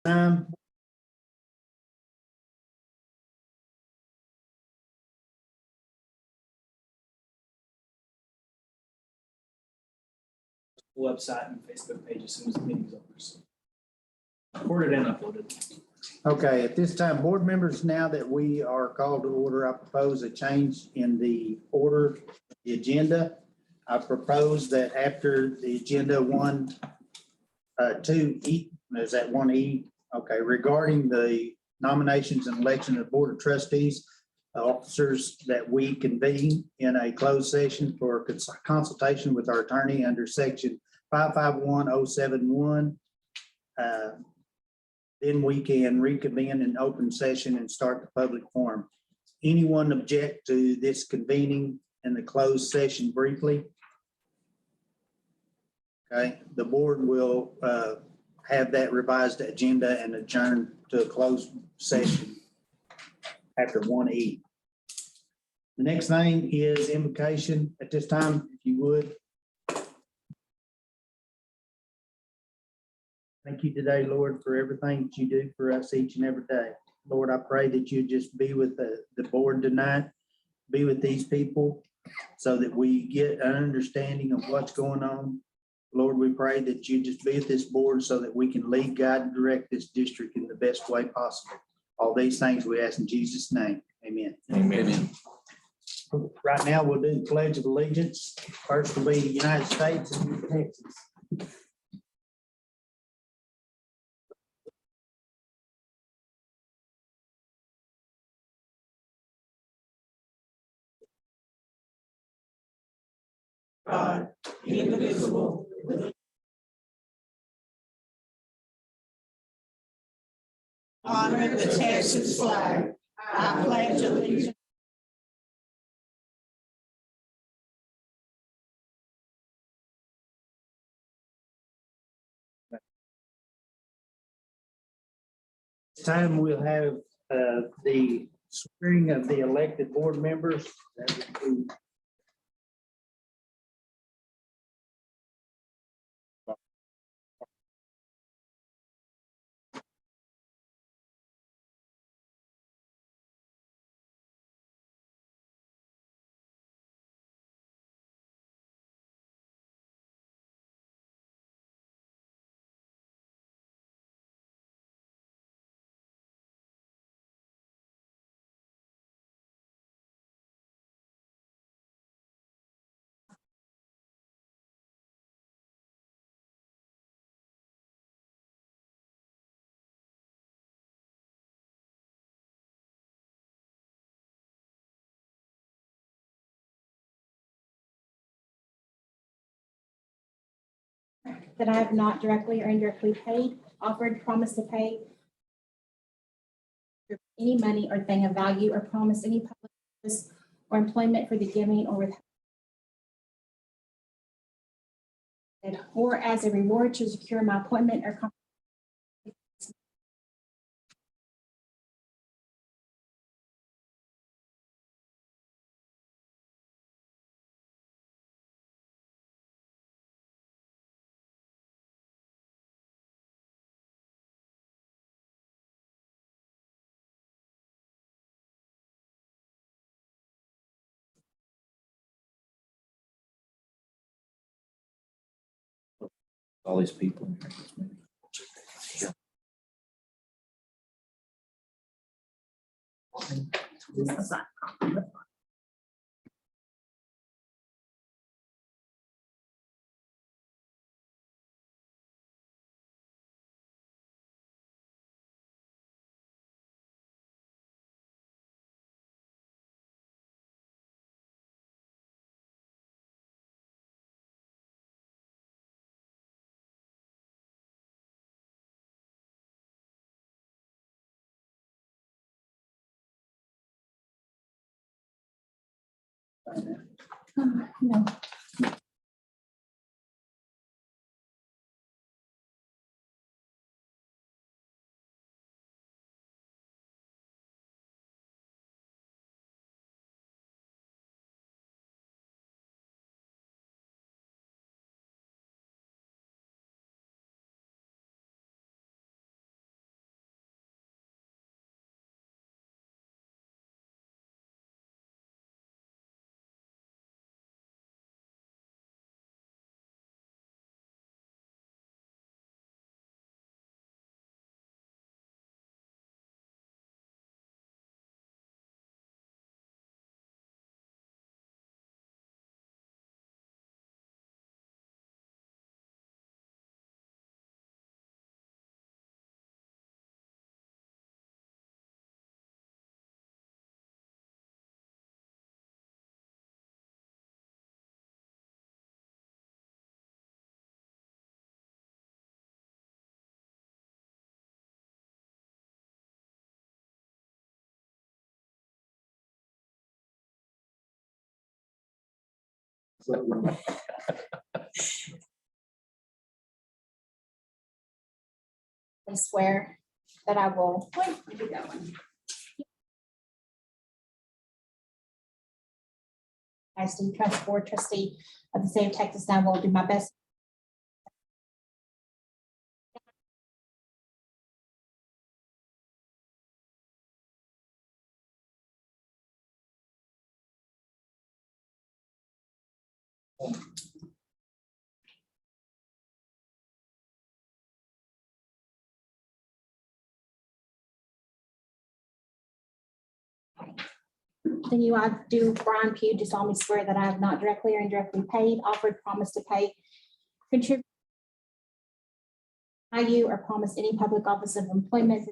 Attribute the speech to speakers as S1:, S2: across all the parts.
S1: Time.
S2: Website and Facebook page as soon as the meeting's over. So recorded and uploaded.
S1: Okay, at this time, board members, now that we are called to order, I propose a change in the order, of the agenda. I propose that after the agenda 2E, is that 1E? Okay, regarding the nominations and election of Board of Trustees, officers, that we convene in a closed session for consultation with our attorney under section 551071. Then we can reconvene in open session and start the public forum. Anyone object to this convening in the closed session briefly? Okay, the board will have that revised agenda and adjourn to a closed session after 1E. The next thing is invocation at this time, if you would. Thank you today, Lord, for everything that you do for us each and every day. Lord, I pray that you just be with the board tonight, be with these people so that we get an understanding of what's going on. Lord, we pray that you just be with this board so that we can lead, guide, and direct this district in the best way possible. All these things we ask in Jesus' name. Amen.
S3: Amen.
S1: Right now, we'll do the Pledge of Allegiance. First will be the United States and Texas.
S4: God, indivisible, with honor the Texas flag. I pledge allegiance.
S1: This time we'll have the swearing of the elected board members. That would be
S5: that I have not directly or indirectly paid, offered, promised to pay any money or thing of value, or promised any public service or employment for the giving or withholding, or as a reward to secure my appointment or
S3: All these people.
S5: no. I swear that I will. Wait, where'd you go? As the trust board trustee of the state of Texas, I will do my best. Then you, I do, Brian Pugh, do solemnly swear that I have not directly or indirectly paid, offered, promised to pay, contribute value, or promised any public office of employment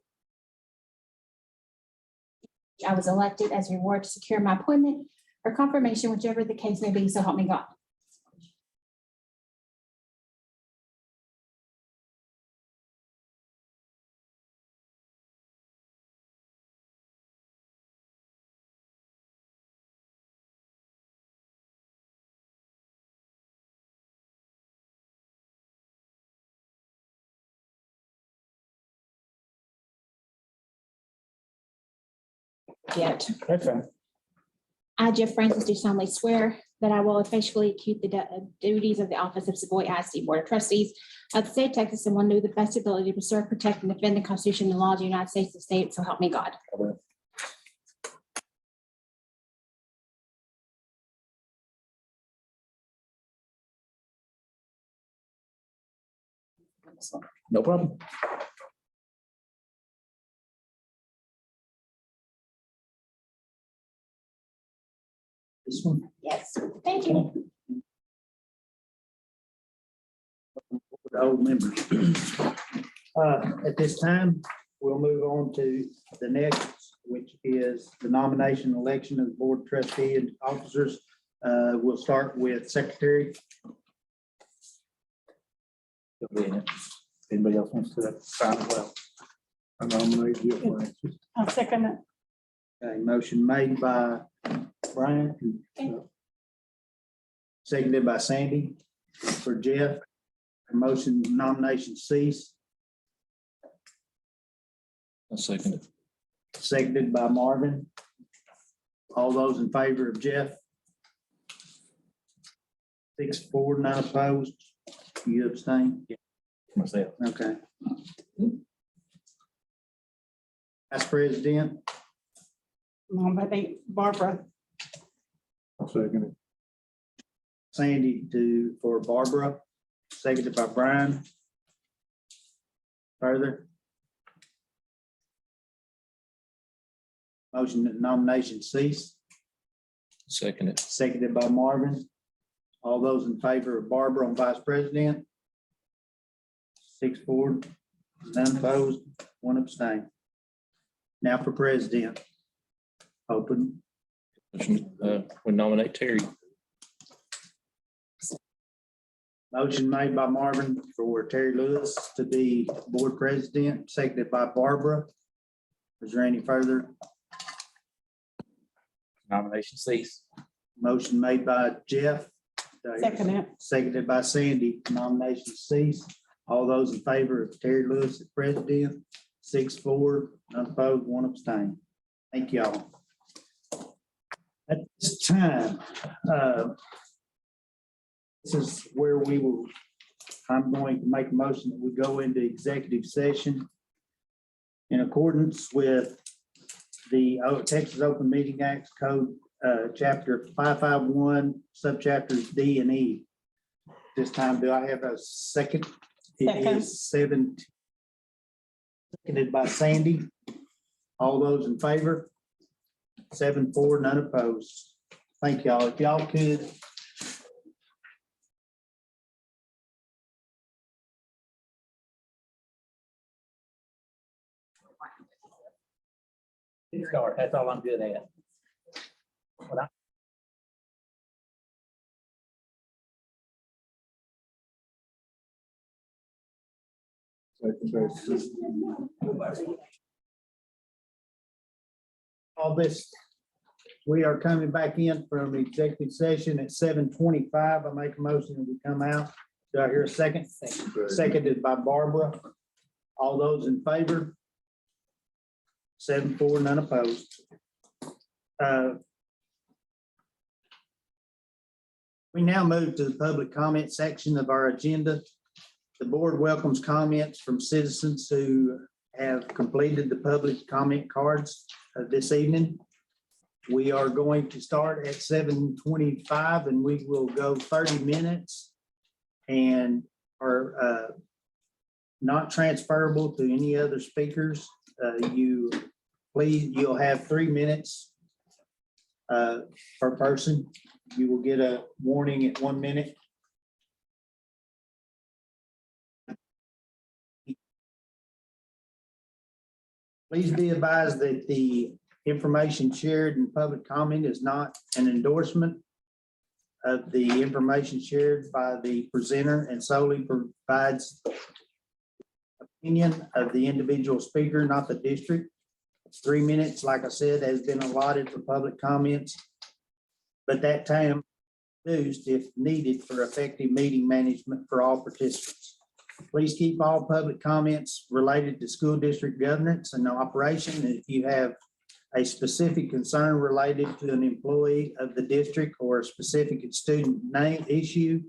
S5: I was elected as a reward to secure my appointment or confirmation, whichever the case may be, so help me God. Yet.
S2: Okay.
S5: I, Jeff Francis, do solemnly swear that I will effectually execute the duties of the office of Savoy ISD Board of Trustees of the state of Texas and will do the best ability to preserve, protect, and defend the Constitution and laws of the United States and state, so help me God.
S2: No problem.
S1: This one.
S5: Yes, thank you.
S1: The old members. At this time, we'll move on to the next, which is the nomination and election of the board trustee and officers. We'll start with secretary.
S2: Anybody else wants to sign as well?
S3: I nominate Jeff Francis.
S4: I'll second it.
S1: A motion made by Brian. Seconded by Sandy for Jeff. A motion nomination cease,
S6: I'll second it.
S1: seconded by Marvin. All those in favor of Jeff? 6-4, none opposed. You abstain?
S2: Myself.
S1: Okay. Vice President,
S4: Nominate Barbara.
S3: I'll second it.
S1: Sandy for Barbara, seconded by Brian. Further? Motion that nomination cease,
S6: Second it.
S1: seconded by Marvin. All those in favor of Barbara on Vice President? 6-4, none opposed, one abstain. Now for President. Open.
S6: We nominate Terry.
S1: Motion made by Marvin for Terry Lewis to be board president, seconded by Barbara. Is there any further?
S2: Nomination cease.
S1: Motion made by Jeff.
S4: Second it.
S1: Seconded by Sandy. Nomination cease. All those in favor of Terry Lewis as president, 6-4, none opposed, one abstain. Thank y'all. At this time, this is where I'm going to make a motion that we go into executive session in accordance with the Texas Open Meeting Act Code, Chapter 551, subchapters D and E. This time, do I have a second? It is 7. Seconded by Sandy. All those in favor? 7-4, none opposed. Thank y'all. If y'all could.
S2: Start. That's all I'm good at.
S3: Second basis.
S1: All this We are coming back in from executive session at 7:25. I make a motion that we come out. Do I hear a second? Seconded by Barbara. All those in favor? 7-4, none opposed. We now move to the public comment section of our agenda. The board welcomes comments from citizens who have completed the public comment cards this evening. We are going to start at 7:25 and we will go 30 minutes and are not transferable to any other speakers. You'll have 3 minutes per person. You will get a warning at 1 minute. Please be advised that the information shared in public comment is not an endorsement of the information shared by the presenter and solely provides opinion of the individual speaker, not the district. 3 minutes, like I said, has been allotted for public comments, but that time used if needed for effective meeting management for all participants. Please keep all public comments related to school district governance and operation. And if you have a specific concern related to an employee of the district or a specific student name issue,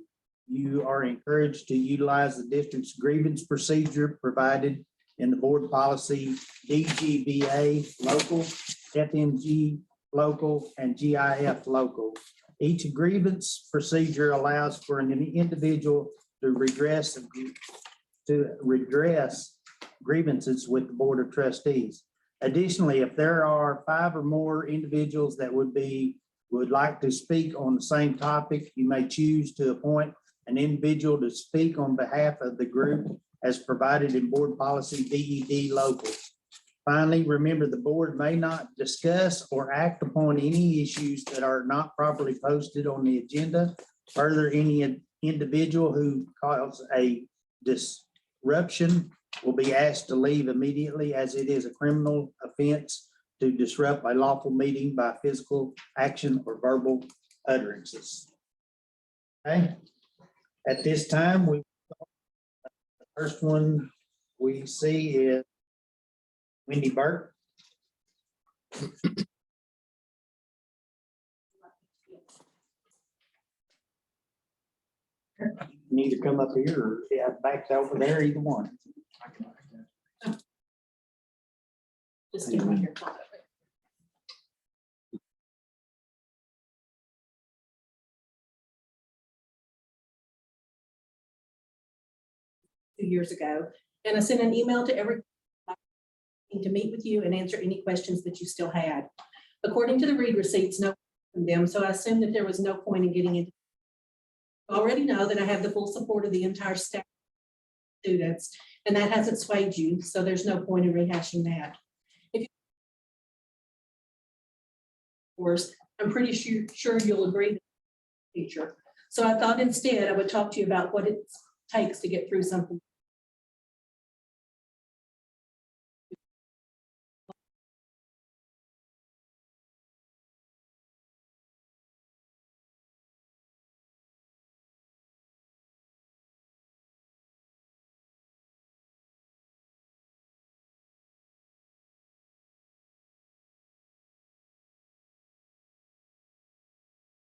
S1: you are encouraged to utilize the district's grievance procedure provided in the board policy DGBA local, FMG local, and GIF local. Each grievance procedure allows for an individual to redress grievances with the Board of Trustees. Additionally, if there are 5 or more individuals that would like to speak on the same topic, you may choose to appoint an individual to speak on behalf of the group as provided in board policy DED local. Finally, remember the board may not discuss or act upon any issues that are not properly posted on the agenda. Further, any individual who causes a disruption will be asked to leave immediately, as it is a criminal offense to disrupt a lawful meeting by physical action or verbal utterances. Okay, at this time, the first one we see is Wendy Burke. You need to come up here or back over there, either one.
S7: Just do right here. Years ago, and I sent an email to everyone to meet with you and answer any questions that you still had. According to the read receipts, no from them, so I assumed that there was no point in getting into. I already know that I have the full support of the entire staff, students, and that hasn't swayed you, so there's no point in rehashing that. If you, of course, I'm pretty sure you'll agree with the teacher. So I thought instead I would talk to you about what it takes to get through something.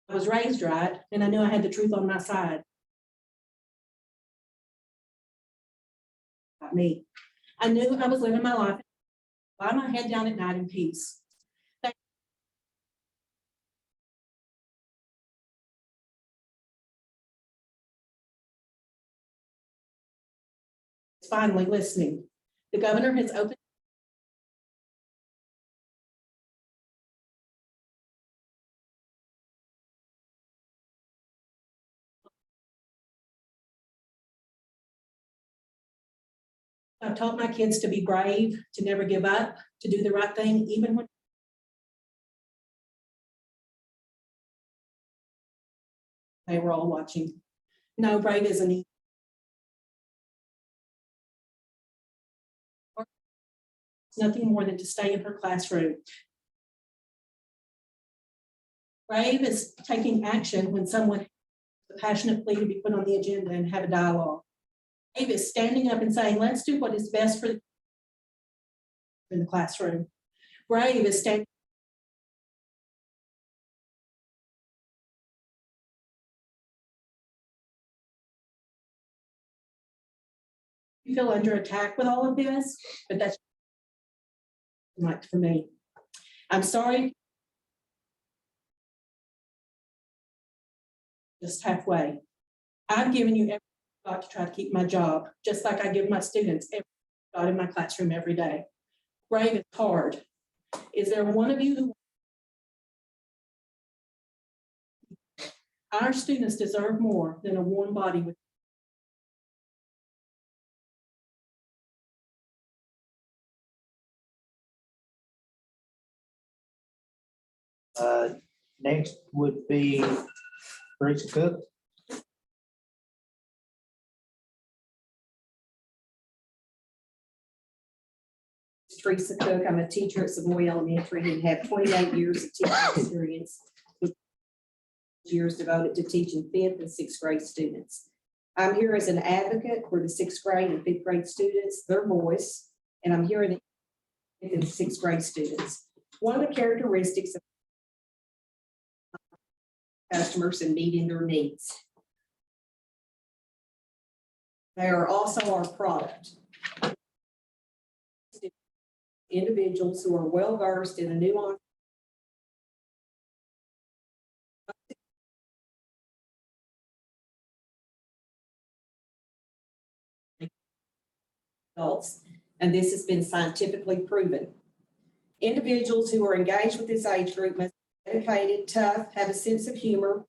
S7: I was raised right, and I knew I had the truth on my side. About me. I knew I was living my life, lie my head down at night in peace. Finally listening. The governor has opened. I've taught my kids to be brave, to never give up, to do the right thing, even when they were all watching. No, brave isn't easy. It's nothing more than to stay in her classroom. Brave is taking action when someone has a passionate plea to be put on the agenda and have a dialogue. Brave is standing up and saying, let's do what is best for in the classroom. Brave is standing. You feel under attack with all of this, but that's like for me. I'm sorry. Just halfway. I've given you every shot to try to keep my job, just like I give my students every shot in my classroom every day. Brave is hard. Is there one of you who our students deserve more than a warm body with
S1: Next would be Teresa Cook.
S8: Teresa Cook. I'm a teacher at Savoy Elementary and have 28 years of teaching experience, with years devoted to teaching 5th and 6th grade students. I'm here as an advocate for the 6th grade and 5th grade students, their voice, and I'm here in the 5th and 6th grade students. One of the characteristics of customers and meeting their needs. They are also our product. Individuals who are well versed in a nuance adults, and this has been scientifically proven. Individuals who are engaged with this age group must be dedicated, tough, have a sense of humor,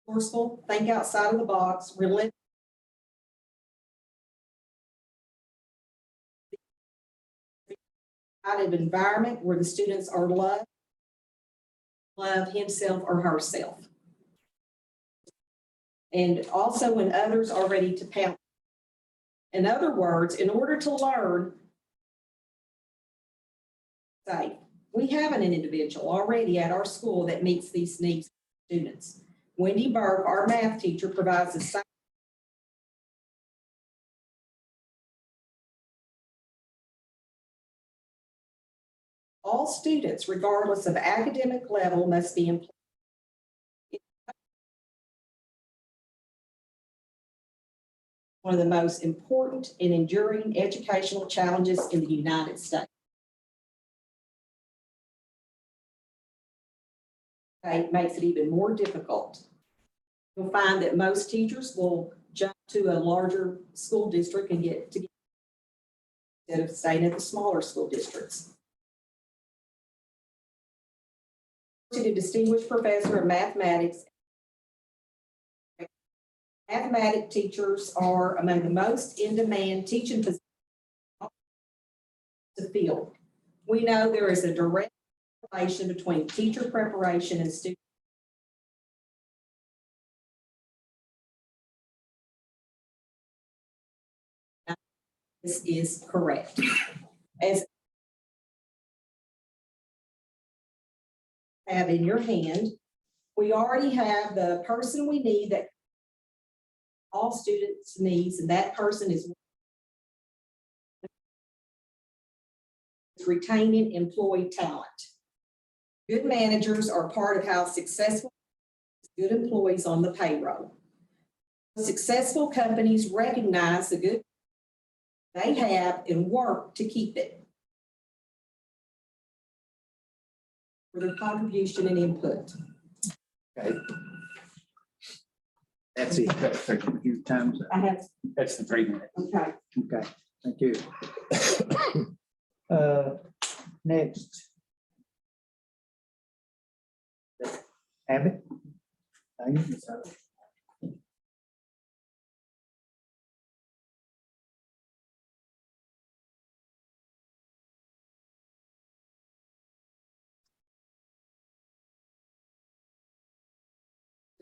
S8: forceful, think outside of the box, relentless. Environment where the students are loved, love himself or herself. And also when others are ready to pounce. In other words, in order to learn, say, we have an individual already at our school that meets these needs of students. Wendy Burke, our math teacher, provides the same all students, regardless of academic level, must be employed. One of the most important and enduring educational challenges in the United States. It makes it even more difficult. You'll find that most teachers will jump to a larger school district and get to instead of staying at the smaller school districts. To distinguished professor of mathematics. Mathematics teachers are among the most in-demand teaching positions in the field. We know there is a direct relation between teacher preparation and student. This is correct. As have in your hand, we already have the person we need that all students' needs, and that person is retaining employee talent. Good managers are part of how successful good employees on the payroll. Successful companies recognize the good they have and work to keep it. For their contribution and input.
S1: Okay. That's it. That's your time's up.
S8: I have,
S2: That's the 3 minutes.
S8: okay.
S1: Okay, thank you. Next. Abbott?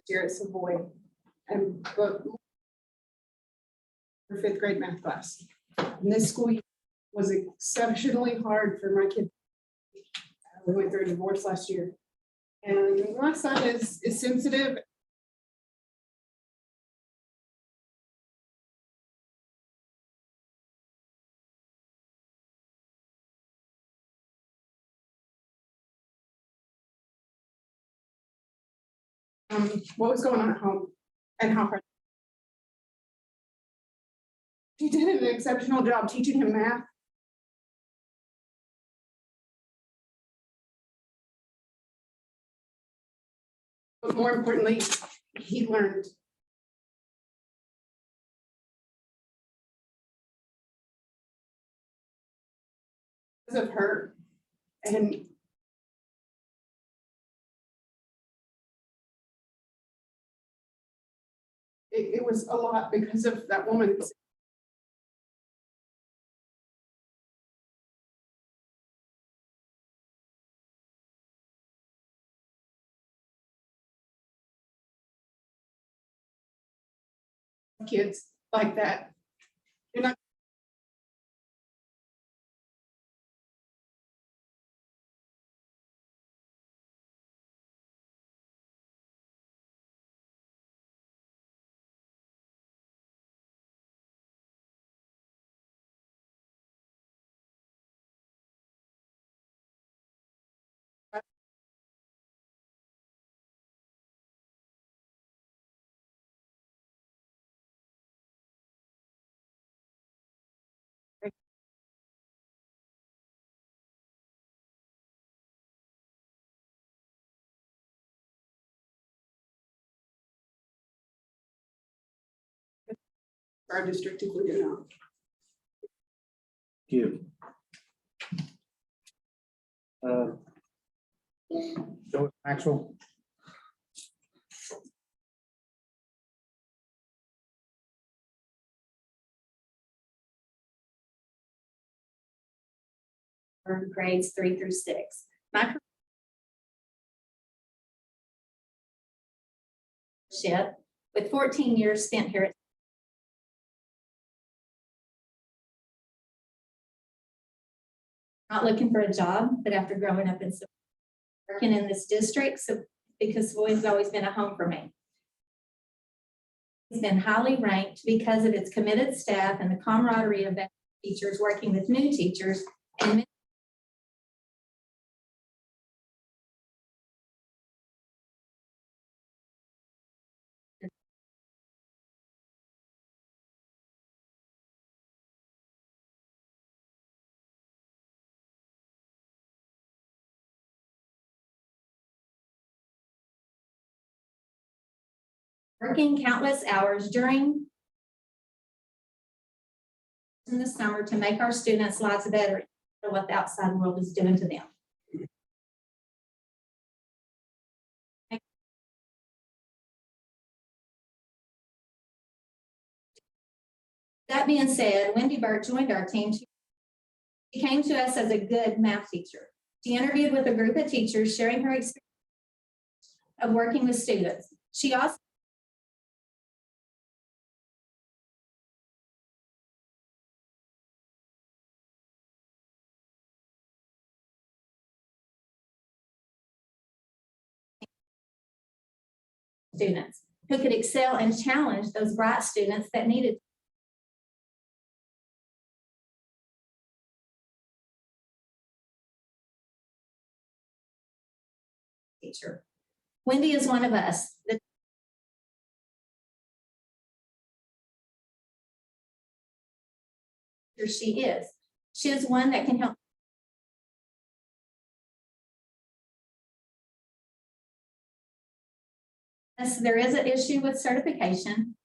S9: Here at Savoy, and for 5th grade math class. And this school year was exceptionally hard for my kids. We went through a divorce last year. And my son is sensitive. What was going on at home and how hard. She did an exceptional job teaching him math. But more importantly, he learned. Because of her. And it was a lot because of that woman. Kids like that. You're not. Our district, if we do not.
S1: You. Joyce Maxwell.
S10: for grades 3 through 6. My career with 14 years spent here at not looking for a job, but after growing up in working in this district, so because Savoy has always been a home for me. It's been highly ranked because of its committed staff and the camaraderie of teachers working with new teachers and working countless hours during in the summer to make our students' lives better than what the outside world is doing to them. That being said, Wendy Burke joined our team. She came to us as a good math teacher. She interviewed with a group of teachers sharing her experience of working with students. She also students who could excel and challenge those bright students that needed teacher. Wendy is one of us. She is. She is one that can help. Yes, there is an issue with certification.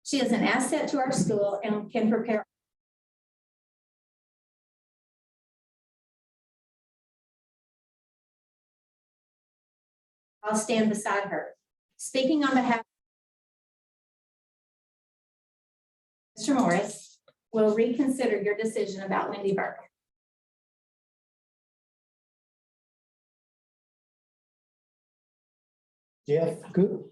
S10: She is an asset to our school and can prepare. I'll stand beside her. Speaking on behalf of Mr. Morris, will reconsider your decision about Wendy Burke.
S1: Jeff, good.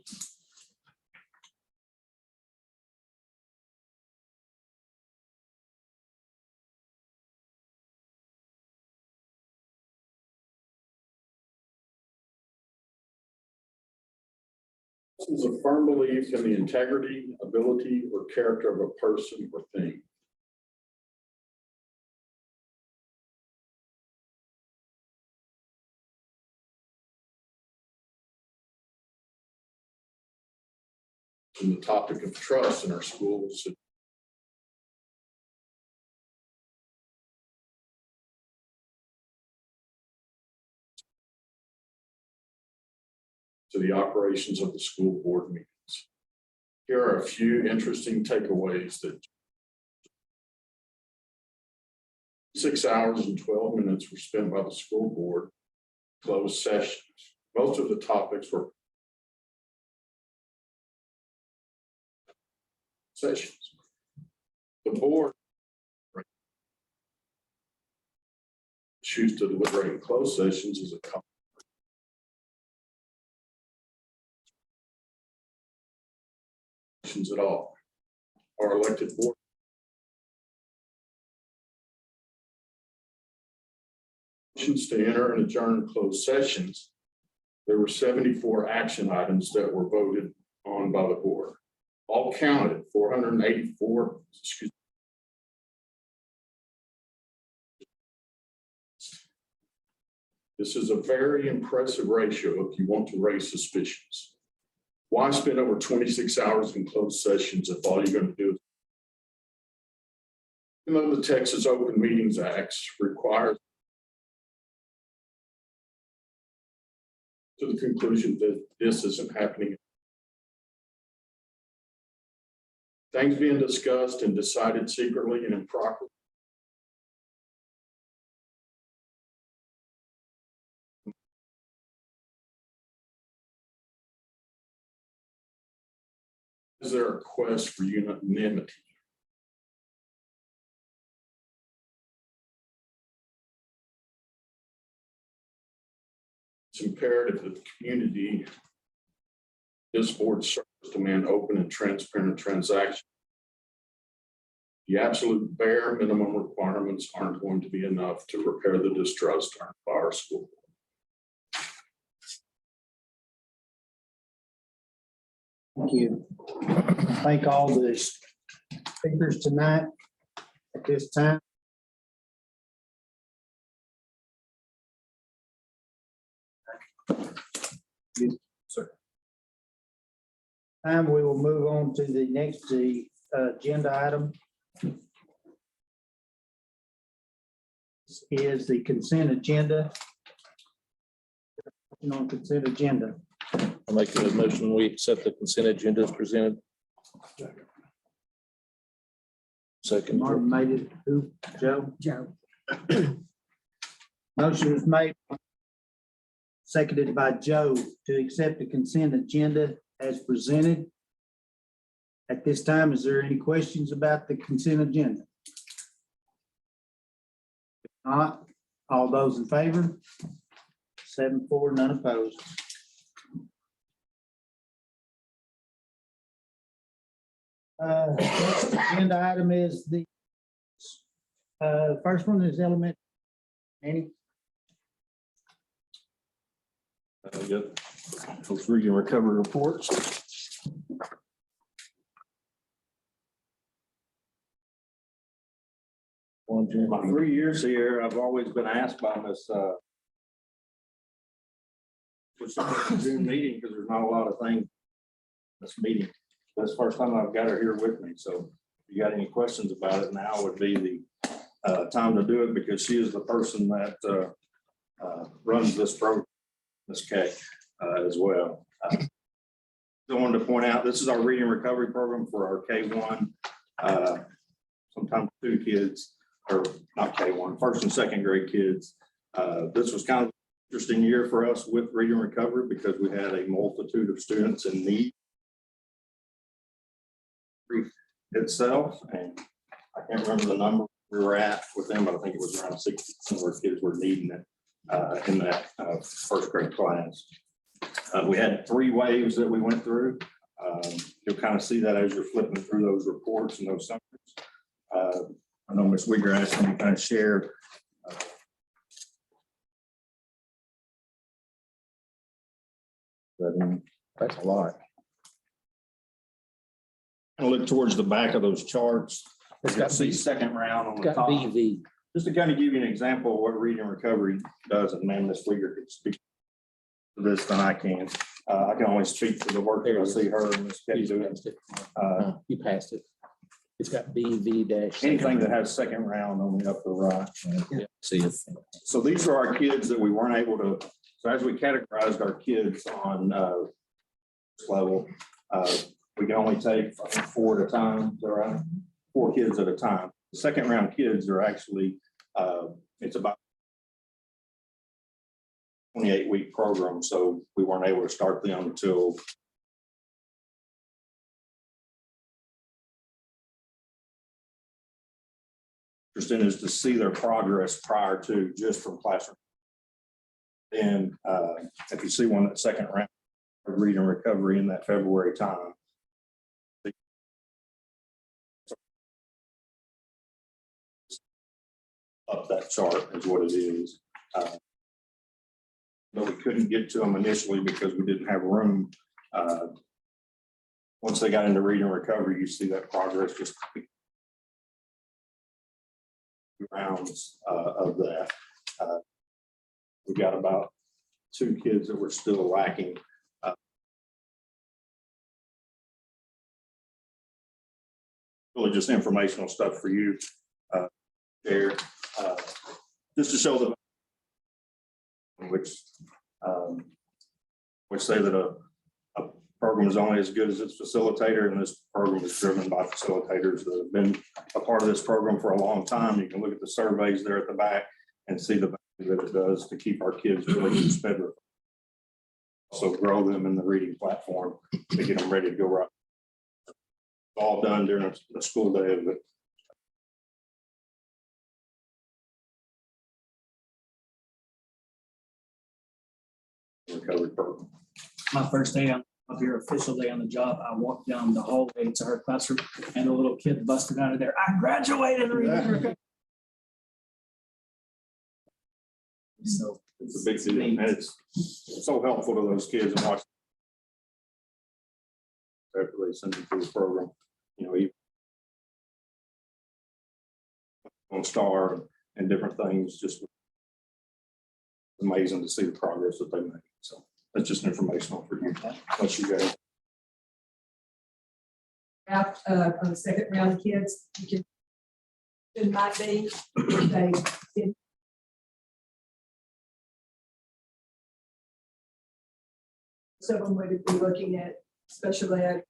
S11: Is a firm belief in the integrity, ability, or character of a person or thing. And the topic of trust in our schools. To the operations of the school board meetings. Here are a few interesting takeaways that 6 hours and 12 minutes were spent by the school board closed sessions. Most of the topics were sessions. The board choose to deliberate in closed sessions as a at all. Our elected board to enter and adjourn closed sessions. There were 74 action items that were voted on by the board. All counted 484. Excuse me. This is a very impressive ratio if you want to raise suspicions. Why spend over 26 hours in closed sessions if all you're going to do is, even though the Texas Open Meetings Act requires to the conclusion that this isn't happening. Things being discussed and decided secretly and improperly. Is there a quest for unanimity? It's imperative that the community, this board serves demand open and transparent transactions. The absolute bare minimum requirements aren't going to be enough to repair the distrust earned by our school.
S1: Thank you. Thank all the speakers tonight at this time. Yes, sir. We will move on to the next agenda item. This is the consent agenda. On consent agenda.
S6: I make a motion, we accept the consent agenda as presented. Second.
S1: Martin made it. Who? Joe? Joe. Motion was made, seconded by Joe to accept the consent agenda as presented. At this time, is there any questions about the consent agenda? If not, all those in favor? 7-4, none opposed. Next agenda item is the first one is element. Any?
S3: Yep. Those reading and recovery reports. My 3 years here, I've always been asked by Miss for some Zoom meeting because there's not a lot of things in this meeting. That's the first time I've got her here with me. So if you got any questions about it, now would be the time to do it because she is the person that runs this program, Ms. Kay, as well. I wanted to point out, this is our reading recovery program for our K-1, sometimes 2 kids, or not K-1, first and second grade kids. This was kind of an interesting year for us with reading recovery because we had a multitude of students in need itself, and I can't remember the number we were at with them, but I think it was around 60 of our kids were needing it in that first grade class. We had 3 waves that we went through. You'll kind of see that as you're flipping through those reports and those summaries. I know Ms. Wigger asked me to kind of share that's a lot. I look towards the back of those charts.
S6: It's got
S3: See
S6: B-
S3: second round on
S6: It's
S3: the
S6: got
S3: top.
S6: BV.
S3: Just to kind of give you an example of what reading recovery does, and man, Ms. Fleeger could speak to this than I can. I can only speak to the work that I see her and Ms. Petty
S6: You
S3: doing.
S6: passed it.
S3: Uh,
S6: You passed it. It's got BV dash.
S3: Anything that has second round on the upper right.
S6: Yeah, see it.
S3: So these are our kids that we weren't able to, so as we categorized our kids on this level, we can only take 4 at a time, is that right? 4 kids at a time. The second round kids are actually, it's about 28-week program, so we weren't able to start them until interesting is to see their progress prior to just from classroom. And if you see one that second round of reading recovery in that February time. Up that chart is what it is. But we couldn't get to them initially because we didn't have room. Once they got into reading recovery, you see that progress just rounds of that. We got about 2 kids that were still lacking. Really just informational stuff for you there, just to show them which say that a program is only as good as its facilitator, and this program is driven by facilitators that have been a part of this program for a long time. You can look at the surveys there at the back and see the value that it does to keep our kids really sped. Also grow them in the reading platform to get them ready to go right. All done during the school day of it. Recovery program.
S2: My first day on, of your official day on the job, I walked down the hallway to her classroom and a little kid busted out of there. I graduated. reading recovery." So
S3: It's a big deal, and it's so helpful to those kids and watch. After they send them through the program, you know, even on STAR and different things, just amazing to see the progress that they make. So that's just informational for you. Unless you guys.
S9: Out on the second round kids, you can. It might be, they did. Someone would be looking at special ed.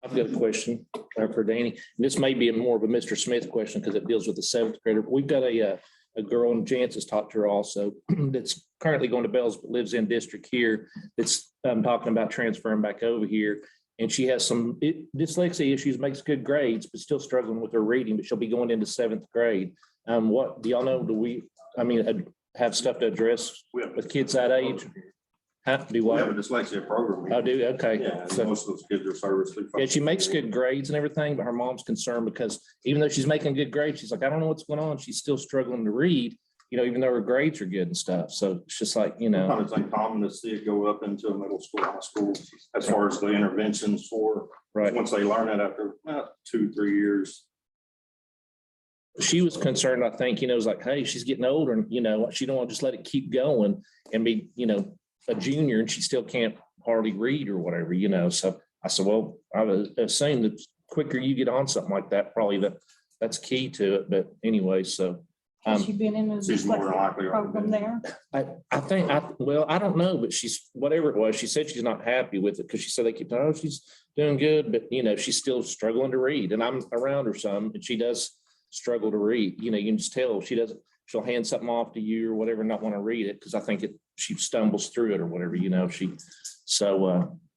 S6: I've got a question for Danny. And this may be more of a Mr. Smith question because it deals with the 7th grader. We've got a girl, and Jance has talked to her also, that's currently going to Bells, but lives in district here. That's talking about transferring back over here. And she has some dyslexia issues, makes good grades, but still struggling with her reading, but she'll be going into 7th grade. What, do y'all know, have stuff to address with kids that age? Have to do
S3: We have
S6: what?
S3: a dyslexia program.
S6: Oh, do, okay.
S3: Yeah, and
S6: So-
S3: most of those kids are service.
S6: Yeah, she makes good grades and everything, but her mom's concerned because even though she's making good grades, she's like, I don't know what's going on. She's still struggling to read, even though her grades are good and stuff. So it's just like,
S3: Sometimes it's uncommon to see it go up into a middle school, high school, as far as the interventions for,
S6: right.
S3: once they learn it after 2-3 years.
S6: She was concerned, I think, it's like, hey, she's getting older and, she don't want to just let it keep going and be, a junior and she still can't hardly read or whatever, So I said, well, I would assume that quicker you get on something like that, probably that's key to it. But anyway, so.
S4: Has she been in a
S3: She's more than likely.
S4: program there?
S6: I think, I don't know, but she's, whatever it was, she said she's not happy with it because she said they keep, oh, she's doing good, but she's still struggling to read. And I'm around her some and she does struggle to read. You can just tell she'll hand something off to you or whatever, and not want to read it because I think she stumbles through it or whatever,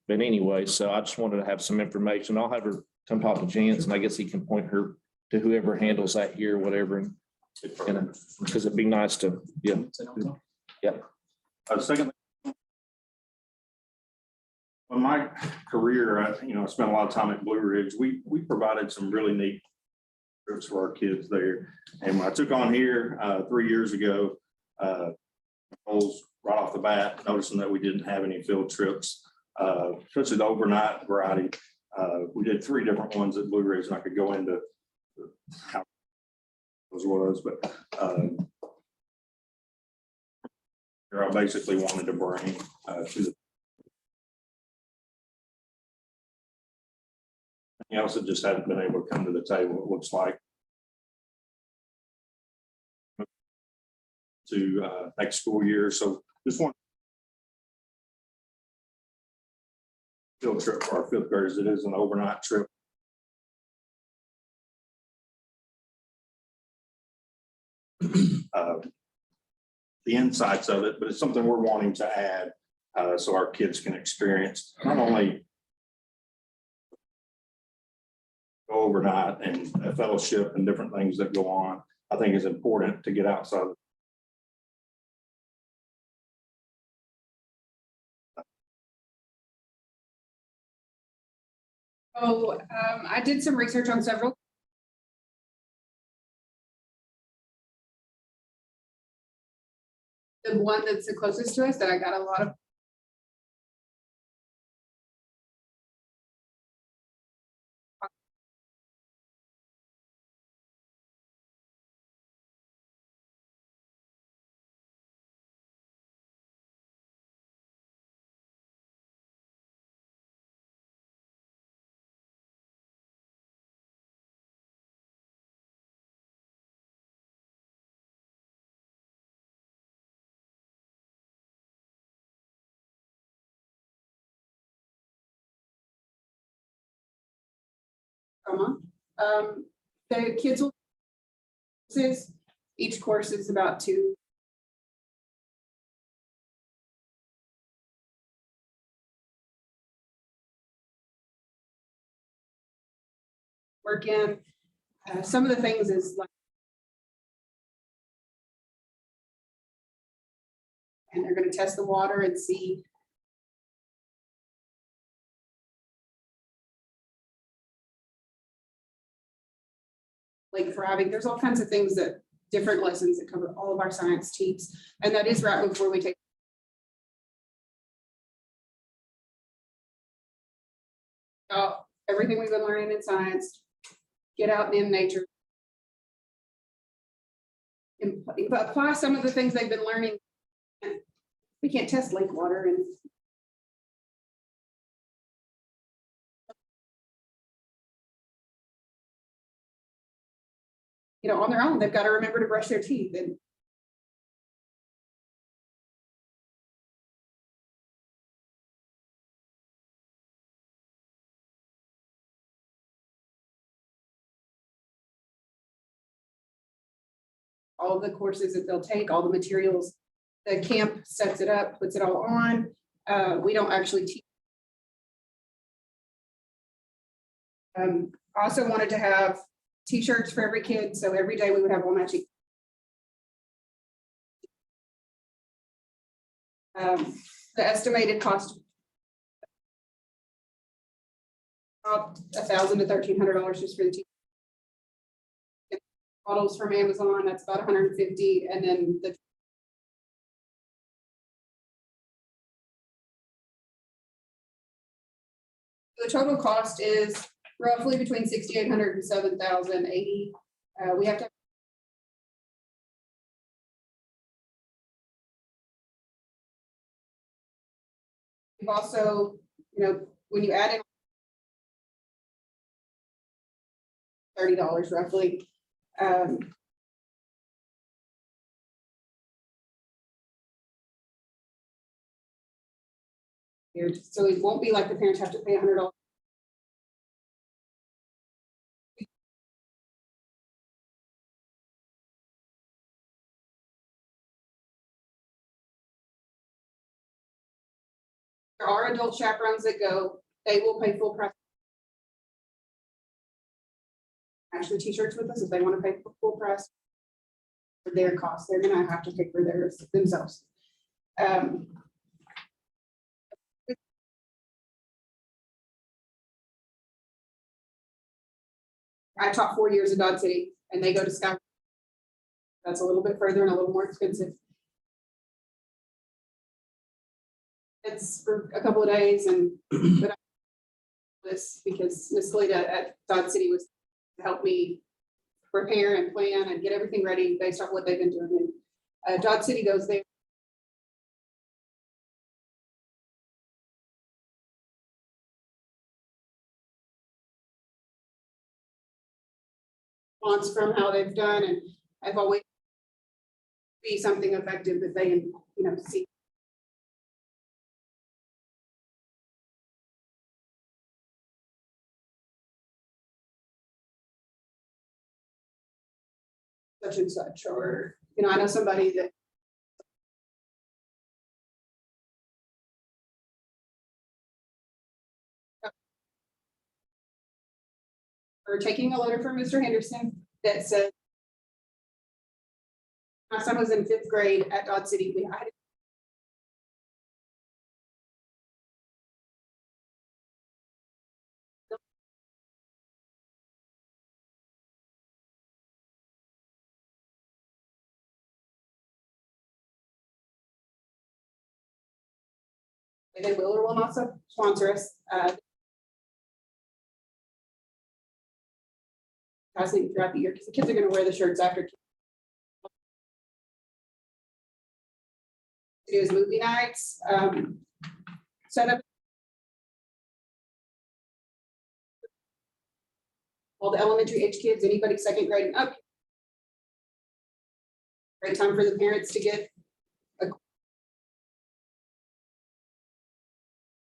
S6: but anyway, so I just wanted to have some information. I'll have her come talk to Jance and I guess he can point her to whoever handles that here or whatever. And because it'd be nice to, yeah.
S3: Second. In my career, I spent a lot of time at Blue Ridge. We provided some really neat trips for our kids there. And when I took on here 3 years ago, goals right off the bat, noticing that we didn't have any field trips, especially the overnight variety. We did 3 different ones at Blue Ridge, and I could go into how those was, but I basically wanted to bring to the anything else that just hadn't been able to come to the table, it looks like. To next school year, so just want field trip for our 5th graders. It is an overnight trip. The insights of it, but it's something we're wanting to add so our kids can experience not only go overnight and a fellowship and different things that go on. I think it's important to get outside.
S12: Oh, I did some research on several. The one that's the closest to us that I got a lot of. The kids will. Each course is about 2. Work in, some of the things is like. And they're gonna test the water and see. Like thriving, there's all kinds of things that different lessons that cover all of our science teams, and that is right before we take. Everything we've been learning in science, get out in nature. And apply some of the things they've been learning. We can't test lake water and. On their own, they've got to remember to brush their teeth and. All of the courses that they'll take, all the materials, the camp sets it up, puts it all on. We don't actually teach. I also wanted to have T-shirts for every kid, so every day we would have all matching. The estimated cost. About $1,000 to $1,300 just for the T-shirts. Models from Amazon, that's about 150, and then the total cost is roughly between 6,800 and 7,080. We have to. We've also, when you add in $30 roughly. So it won't be like the parents have to pay $100. There are adult chaperones that go, they will pay full price. Actually, T-shirts with us if they want to pay full price for their costs. They're gonna have to pay for theirs themselves. I taught 4 years in Dodge City, and they go to Sky. That's a little bit further and a little more expensive. It's for a couple of days and but this because Miss Lita at Dodge City was to help me prepare and plan and get everything ready based off what they've been doing. And Dodge City goes there. Response from how they've done, and I've always be something effective that they, see. Such and such, or, I know somebody that or taking a letter from Mr. Henderson that said my son was in 5th grade at Dodge City. We had and they will or will not sponsor us. Fascinating throughout the year because the kids are going to wear the shirts after. Do is movie nights, set up all the elementary age kids, anybody 2nd grade and up. Great time for the parents to get a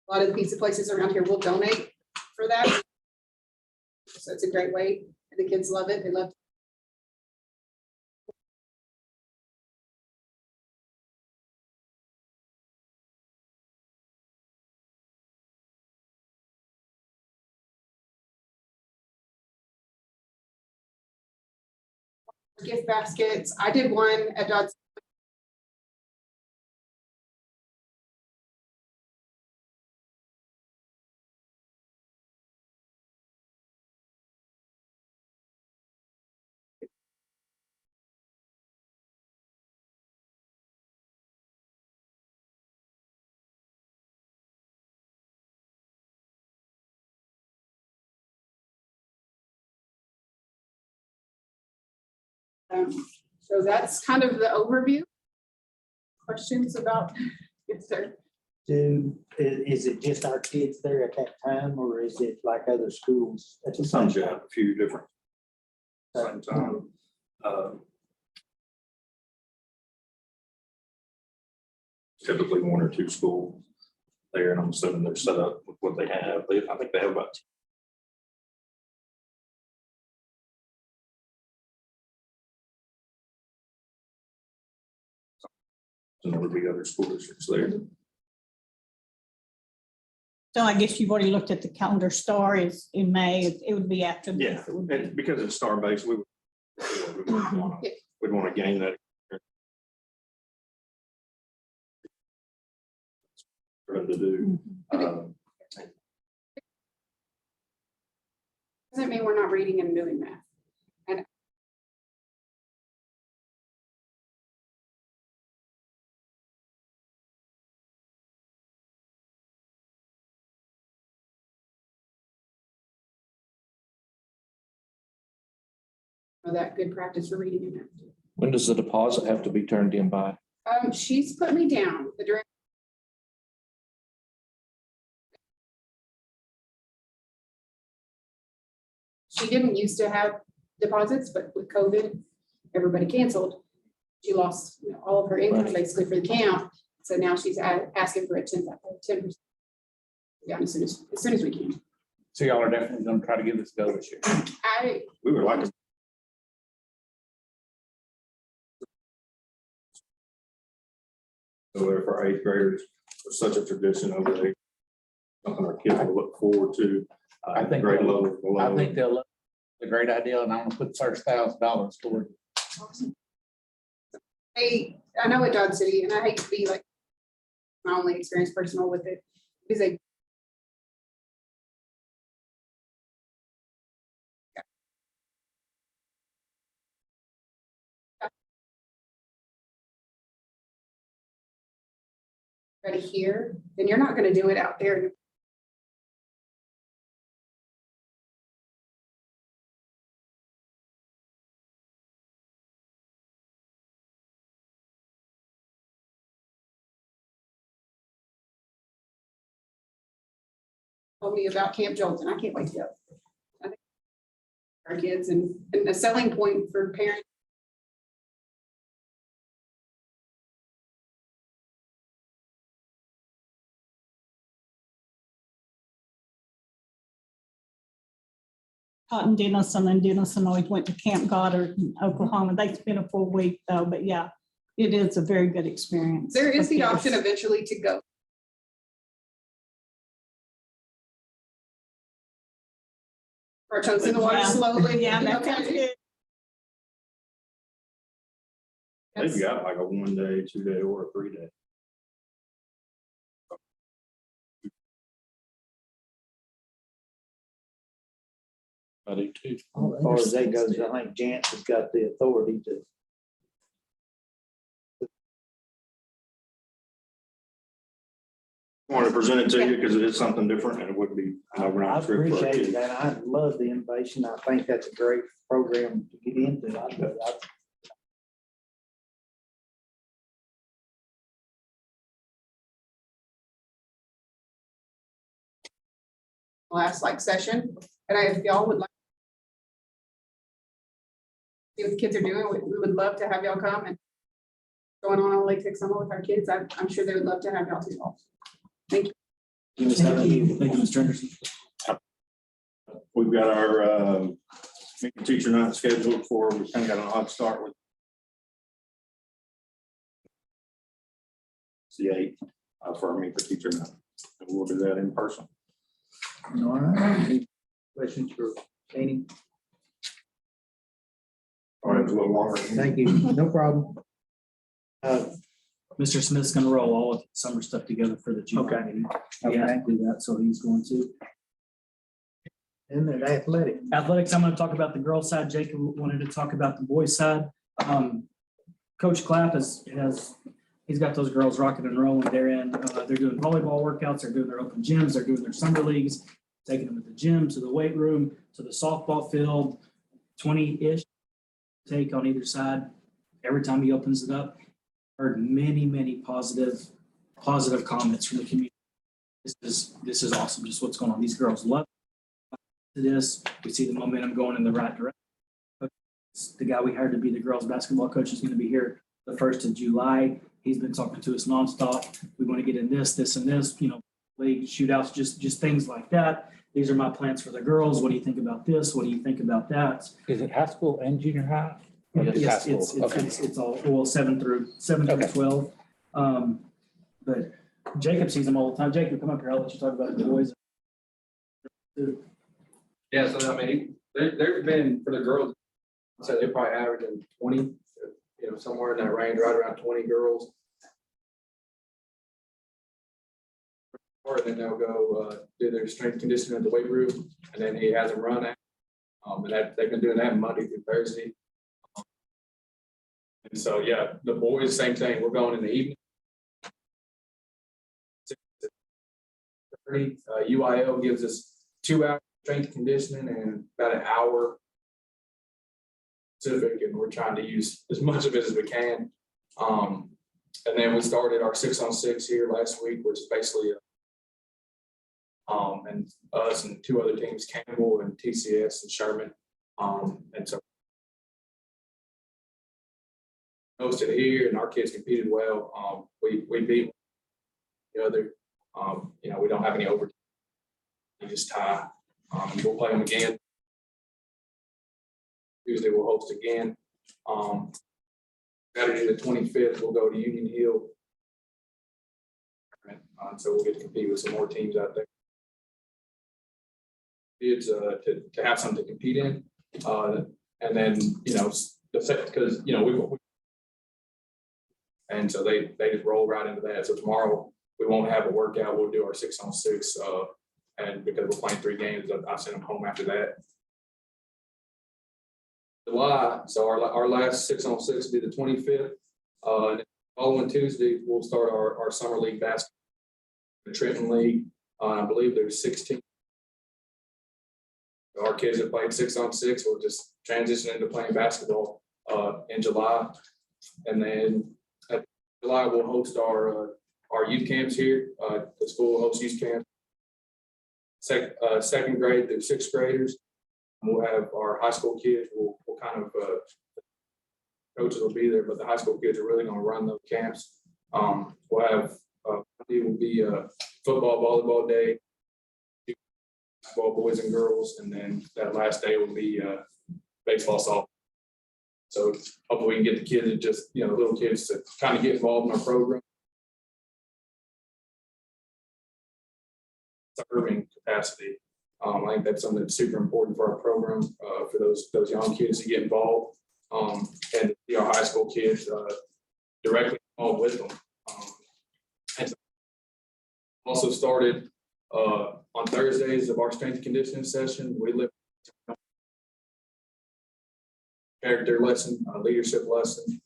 S12: lot of the pizza places around here will donate for that. So it's a great way. The kids love it. They love. Gift baskets. I did one at Dodge. So that's kind of the overview. Questions about, yes, sir.
S1: Is it just our kids there at that time, or is it like other schools at the same
S3: Sometimes you
S1: time?
S3: have a few different. Same time. Typically 1 or 2 schools there, and I'm assuming they're set up with what they have. I think they have about. And there would be other school districts there.
S4: So I guess you've already looked at the calendar. Star is in May. It would be after
S3: Yeah,
S4: this. It would be-
S3: and because it's star-based, we'd want to gain that. For them to do.
S12: Doesn't mean we're not reading and doing math. And that good practice for reading and math.
S6: When does the deposit have to be turned in by?
S12: She's put me down. The director. She didn't used to have deposits, but with COVID, everybody canceled. She lost all of her income basically for the camp. So now she's asking for a 10%. Yeah, as soon as we can.
S2: So y'all are definitely gonna try to give this a go this year.
S3: We would like to. So there for 8th graders, there's such a tradition over there. Something our kids will look forward to.
S2: I think
S3: grade
S2: they'll-
S3: level below.
S2: I think they'll, a great idea, and I'm gonna put the first $1,000 toward.
S12: I know at Dodge City, and I hate to be like my only experience personal with it, is a ready here, then you're not gonna do it out there. Told me about Camp Jolton. I can't wait to go. I think our kids and the selling point for parents.
S4: Cotton Dennison and Dennison always went to Camp Goddard in Oklahoma. They spent a full week though, but yeah, it is a very good experience.
S12: There is
S4: for
S12: the
S4: kids.
S12: option eventually to go. Our toes in the water
S4: Yeah.
S12: slowly.
S4: Yeah, that sounds good.
S3: They've got like a 1 day, 2 day, or a 3 day.
S6: I do too.
S1: As far as that goes, I think Jance has got the authority to.
S3: I want to present it to you because it is something different and it would be, I know we're
S1: I
S3: not strict for our
S1: appreciate
S3: kids.
S1: that. I love the innovation. I think that's a great program to get into.
S12: Last like session, and if y'all would like. See what the kids are doing, we would love to have y'all come and. Going on Lake Texoma with our kids, I'm sure they would love to have y'all too.
S2: Thank you, Mr. Anderson.
S3: We've got our meeting teacher night scheduled for, we kind of got an odd start with. It's the 8th for our meeting teacher night. And we'll do that in person.
S1: All right. Any questions for Danny?
S3: All right, it's a little longer.
S1: Thank you. No problem.
S2: Mr. Smith's gonna roll all of the summer stuff together for the July
S1: Okay.
S2: meeting. He has to do that, so he's going to.
S1: And then athletic.
S2: Athletics, I'm gonna talk about the girls' side. Jacob wanted to talk about the boys' side. Coach Clapp he's got those girls rocking and rolling. They're doing volleyball workouts, they're doing their open gyms, they're doing their summer leagues, taking them to the gym, to the weight room, to the softball field, 20-ish take on either side. Every time he opens it up, heard many positive comments from the community. This is awesome, just what's going on. These girls love this. We see the momentum going in the right direction. The guy we hired to be the girls' basketball coach is going to be here the 1st of July. He's been talking to us nonstop. We want to get in this, and this, league shootouts, just things like that. These are my plans for the girls. What do you think about this? What do you think about that?
S6: Is it high school and junior high? Or just high
S2: Yes,
S6: school? Okay.
S2: it's all, well, 7 through
S6: Okay.
S2: 12. But Jacob sees them all the time. Jacob, come up here. I'll let you talk about the boys.
S13: Yeah, so I mean, there's been for the girls, so they're probably averaging 20, somewhere in that range, right around 20 girls. Or then they'll go do their strength conditioning in the weight room, and then he has them run out. And they've been doing that Monday through Thursday. And so, yeah, the boys, same thing. We're going in the evening. UIL gives us 2 hours strength conditioning and about an hour Pacific, and we're trying to use as much of it as we can. And then we started our 6-on-6 here last week, which is basically and us and 2 other teams, Campbell and TCS and Sherman. And so hosted here, and our kids competed well. We beat the other. We don't have any overtime. We just tie. We'll play them again. Tuesday we'll host again. Saturday the 25th, we'll go to Union Hill. So we'll get to compete with some more teams out there. It's to have something to compete in. And then, because, and so they just roll right into that. So tomorrow we won't have a workout. We'll do our 6-on-6. And because we're playing 3 games, I'll send them home after that. July, so our last 6-on-6 will be the 25th. Following Tuesday, we'll start our summer league basketball. The Trenton League, I believe there's 16. Our kids that played 6-on-6 will just transition into playing basketball in July. And then at July, we'll host our youth camps here. The school will host youth camp. Second grade through sixth graders. We'll have our high school kids, we'll kind of, coaches will be there, but the high school kids are really gonna run those camps. We'll have, it will be a football, volleyball day, basketball, boys and girls, and then that last day will be baseball, softball. So hopefully we can get the kids to just, little kids to kind of get involved in our program. Serving capacity. I think that's something that's super important for our program, for those young kids to get involved. And our high school kids directly involved with them. And also started on Thursdays of our strength and conditioning session. We live character lesson, leadership lesson.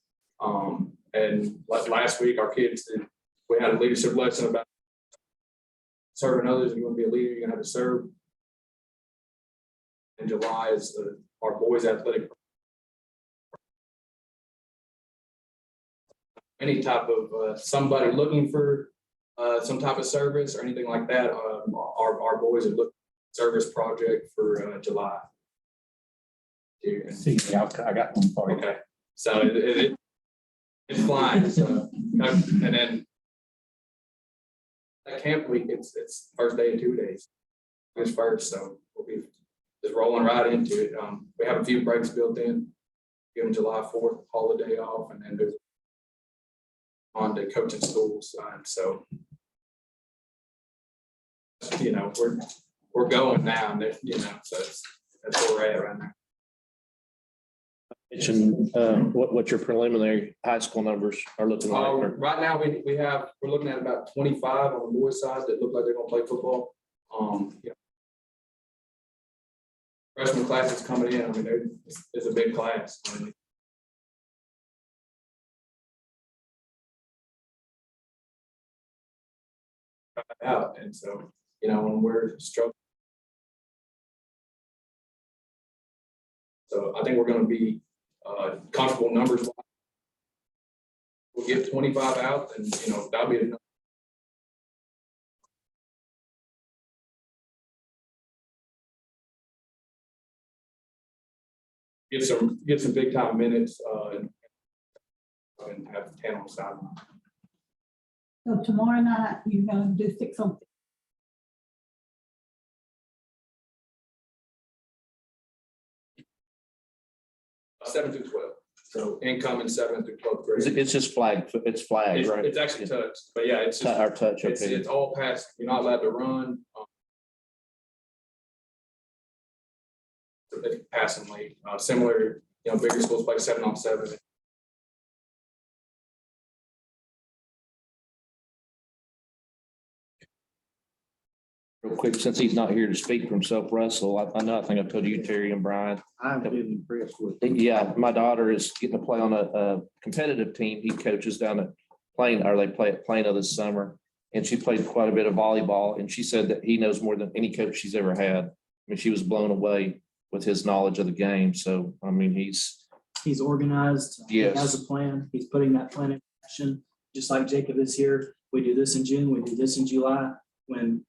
S13: And like last week, our kids we had a leadership lesson about serving others. If you want to be a leader, you're gonna have to serve. In July is our boys athletic. Any type of somebody looking for some type of service or anything like that, our boys are looking at service project for July.
S3: See, I got one for you.
S13: Okay, so it's flying. So and then at camp week, it's first day in 2 days. It's first, so we'll be just rolling right into it. We have a few breaks built in. Give them July 4th holiday off, and then there's on to coaching schools. So we're going now, and so that's where we're at right now.
S6: What your preliminary high school numbers are looking like?
S13: Right now, we're looking at about 25 on the boys' side that look like they're gonna play football. Freshman class is coming in. I mean, it's a big class. Out, and so when we're struggling. So I think we're going to be comfortable numbers. We'll get 25 out, and that'll be enough. Get some big time minutes and have 10 on the sideline.
S4: So tomorrow night, you're gonna do 6-on-6.
S13: 7 through 12. So incoming 7 through 12th grade.
S6: It's just flag, it's flag, right?
S13: It's actually touch, but yeah, it's just,
S6: Our touch, okay.
S13: it's all pass. You're not allowed to run. It's passing league, similar, bigger schools play 7-on-7.
S6: Real quick, since he's not here to speak for himself, Russell, I think I've told you, Terry and Brian.
S1: I'm really impressed with.
S6: Yeah, my daughter is getting to play on a competitive team. He coaches down at Plano, or they play at Plano this summer. And she played quite a bit of volleyball, and she said that he knows more than any coach she's ever had. I mean, she was blown away with his knowledge of the game. So, I mean, he's
S2: organized.
S6: Yes.
S2: He has a plan. He's putting that plan in action, just like Jacob is here. We do this in June, we do this in July. When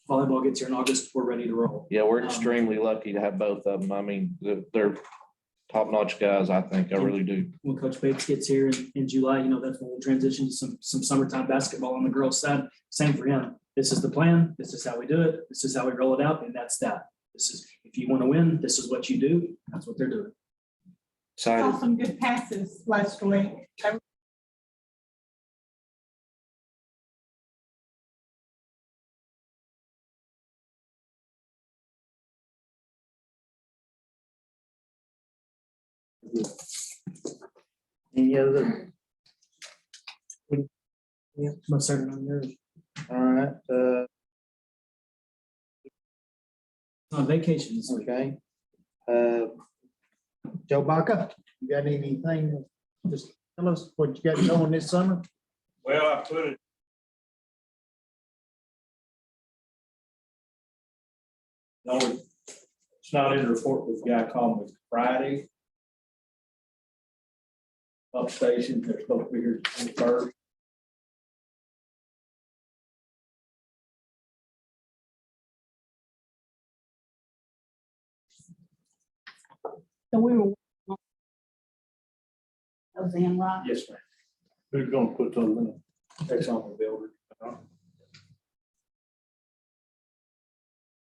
S2: volleyball gets here in August, we're ready to roll.
S6: Yeah, we're extremely lucky to have both of them. I mean, they're top-notch guys, I think. I really do.
S2: When Coach Bates gets here in July, that's when we'll transition to some summertime basketball on the girls' side. Same for him. This is the plan. This is how we do it. This is how we roll it out, and that's that. This is, if you want to win, this is what you do. That's what they're doing.
S6: Excited.
S4: Saw some good passes last week.
S1: Any other?
S2: Yeah, most certain on yours.
S1: All right,
S2: On vacation this week.
S1: okay. Joe Baca, you got anything? Just Tell us what you got going this summer.
S3: Well, I put it. No, it's not in the report, this guy called me Friday. Upstation, they're supposed to be here first.
S4: So we were. Those in, right?
S3: Yes, ma'am. Who's gonna put those in? That's on the builder.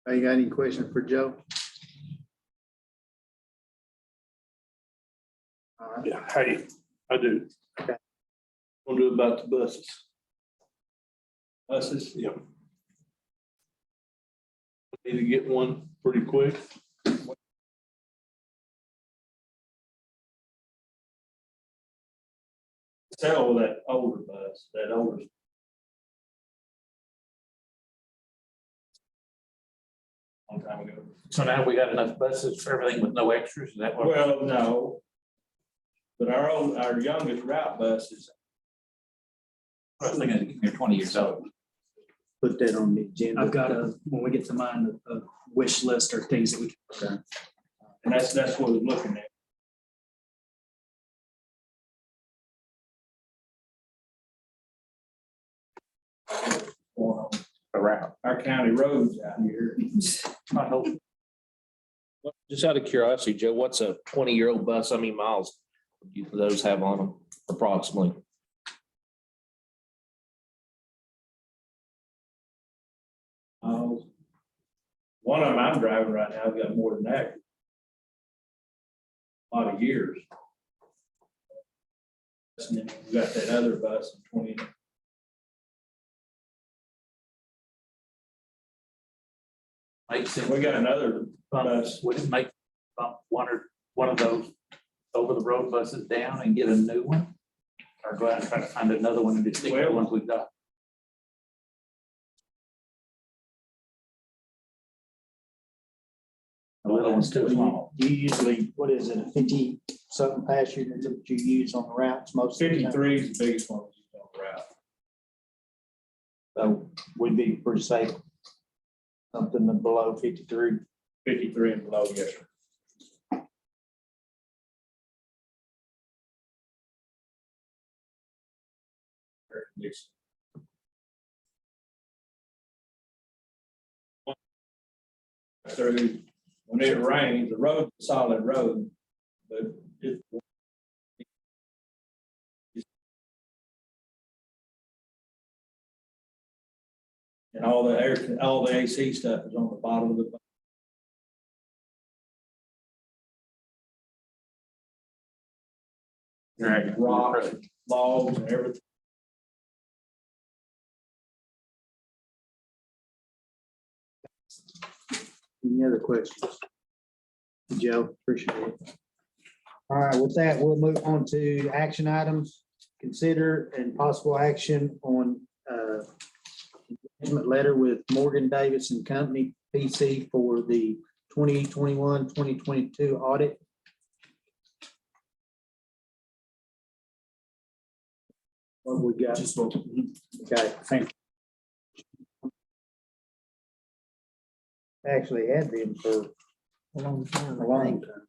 S1: You got any questions for Joe? All right.
S3: Yeah, hey, I do.
S1: Okay.
S3: We'll do about the buses. Buses, yep. Need to get one pretty quick. Sell that older bus, that older. Long time ago.
S6: So now we got enough buses for everything with no extras, is that what?
S3: Well, no. But our youngest route buses.
S6: I was thinking you're 20 years old.
S1: Put that on the agenda.
S2: I've got when we get to mine, a wish list or things that we can put on.
S3: And that's what we're looking at.
S6: Around.
S3: Our county roads out here.
S6: I hope. Just out of curiosity, Joe, what's a 20-year-old bus? How many miles do those have on them approximately?
S3: One of them I'm driving right now, got more than that. A lot of years. And then we got that other bus in 20.
S6: Makes sense.
S3: We got another bus.
S6: Would it make one of those over the road buses down and get a new one? Or go out and try to find another one and just stick with the ones we've got? The little one's too small.
S1: You usually, what is it, a 50 something passenger that you use on the routes most of the time?
S3: 53 is the biggest one we use on the route.
S1: So we'd be pretty safe. Something below 53.
S3: 53 and below, yes, sir. Air conditioning. Through, when it rains, the road's a solid road, but it. And all the AC stuff is on the bottom of the. Rocks, logs and everything.
S1: Any other questions? Joe, appreciate it. All right, with that, we'll move on to action items. Consider and possible action on engagement letter with Morgan Davis and Company PC for the 2021-2022 audit. What we got?
S2: Just vote.
S1: Okay, thank you. Actually had them for
S14: A long time,
S1: a
S14: I
S1: long
S14: think.
S1: time.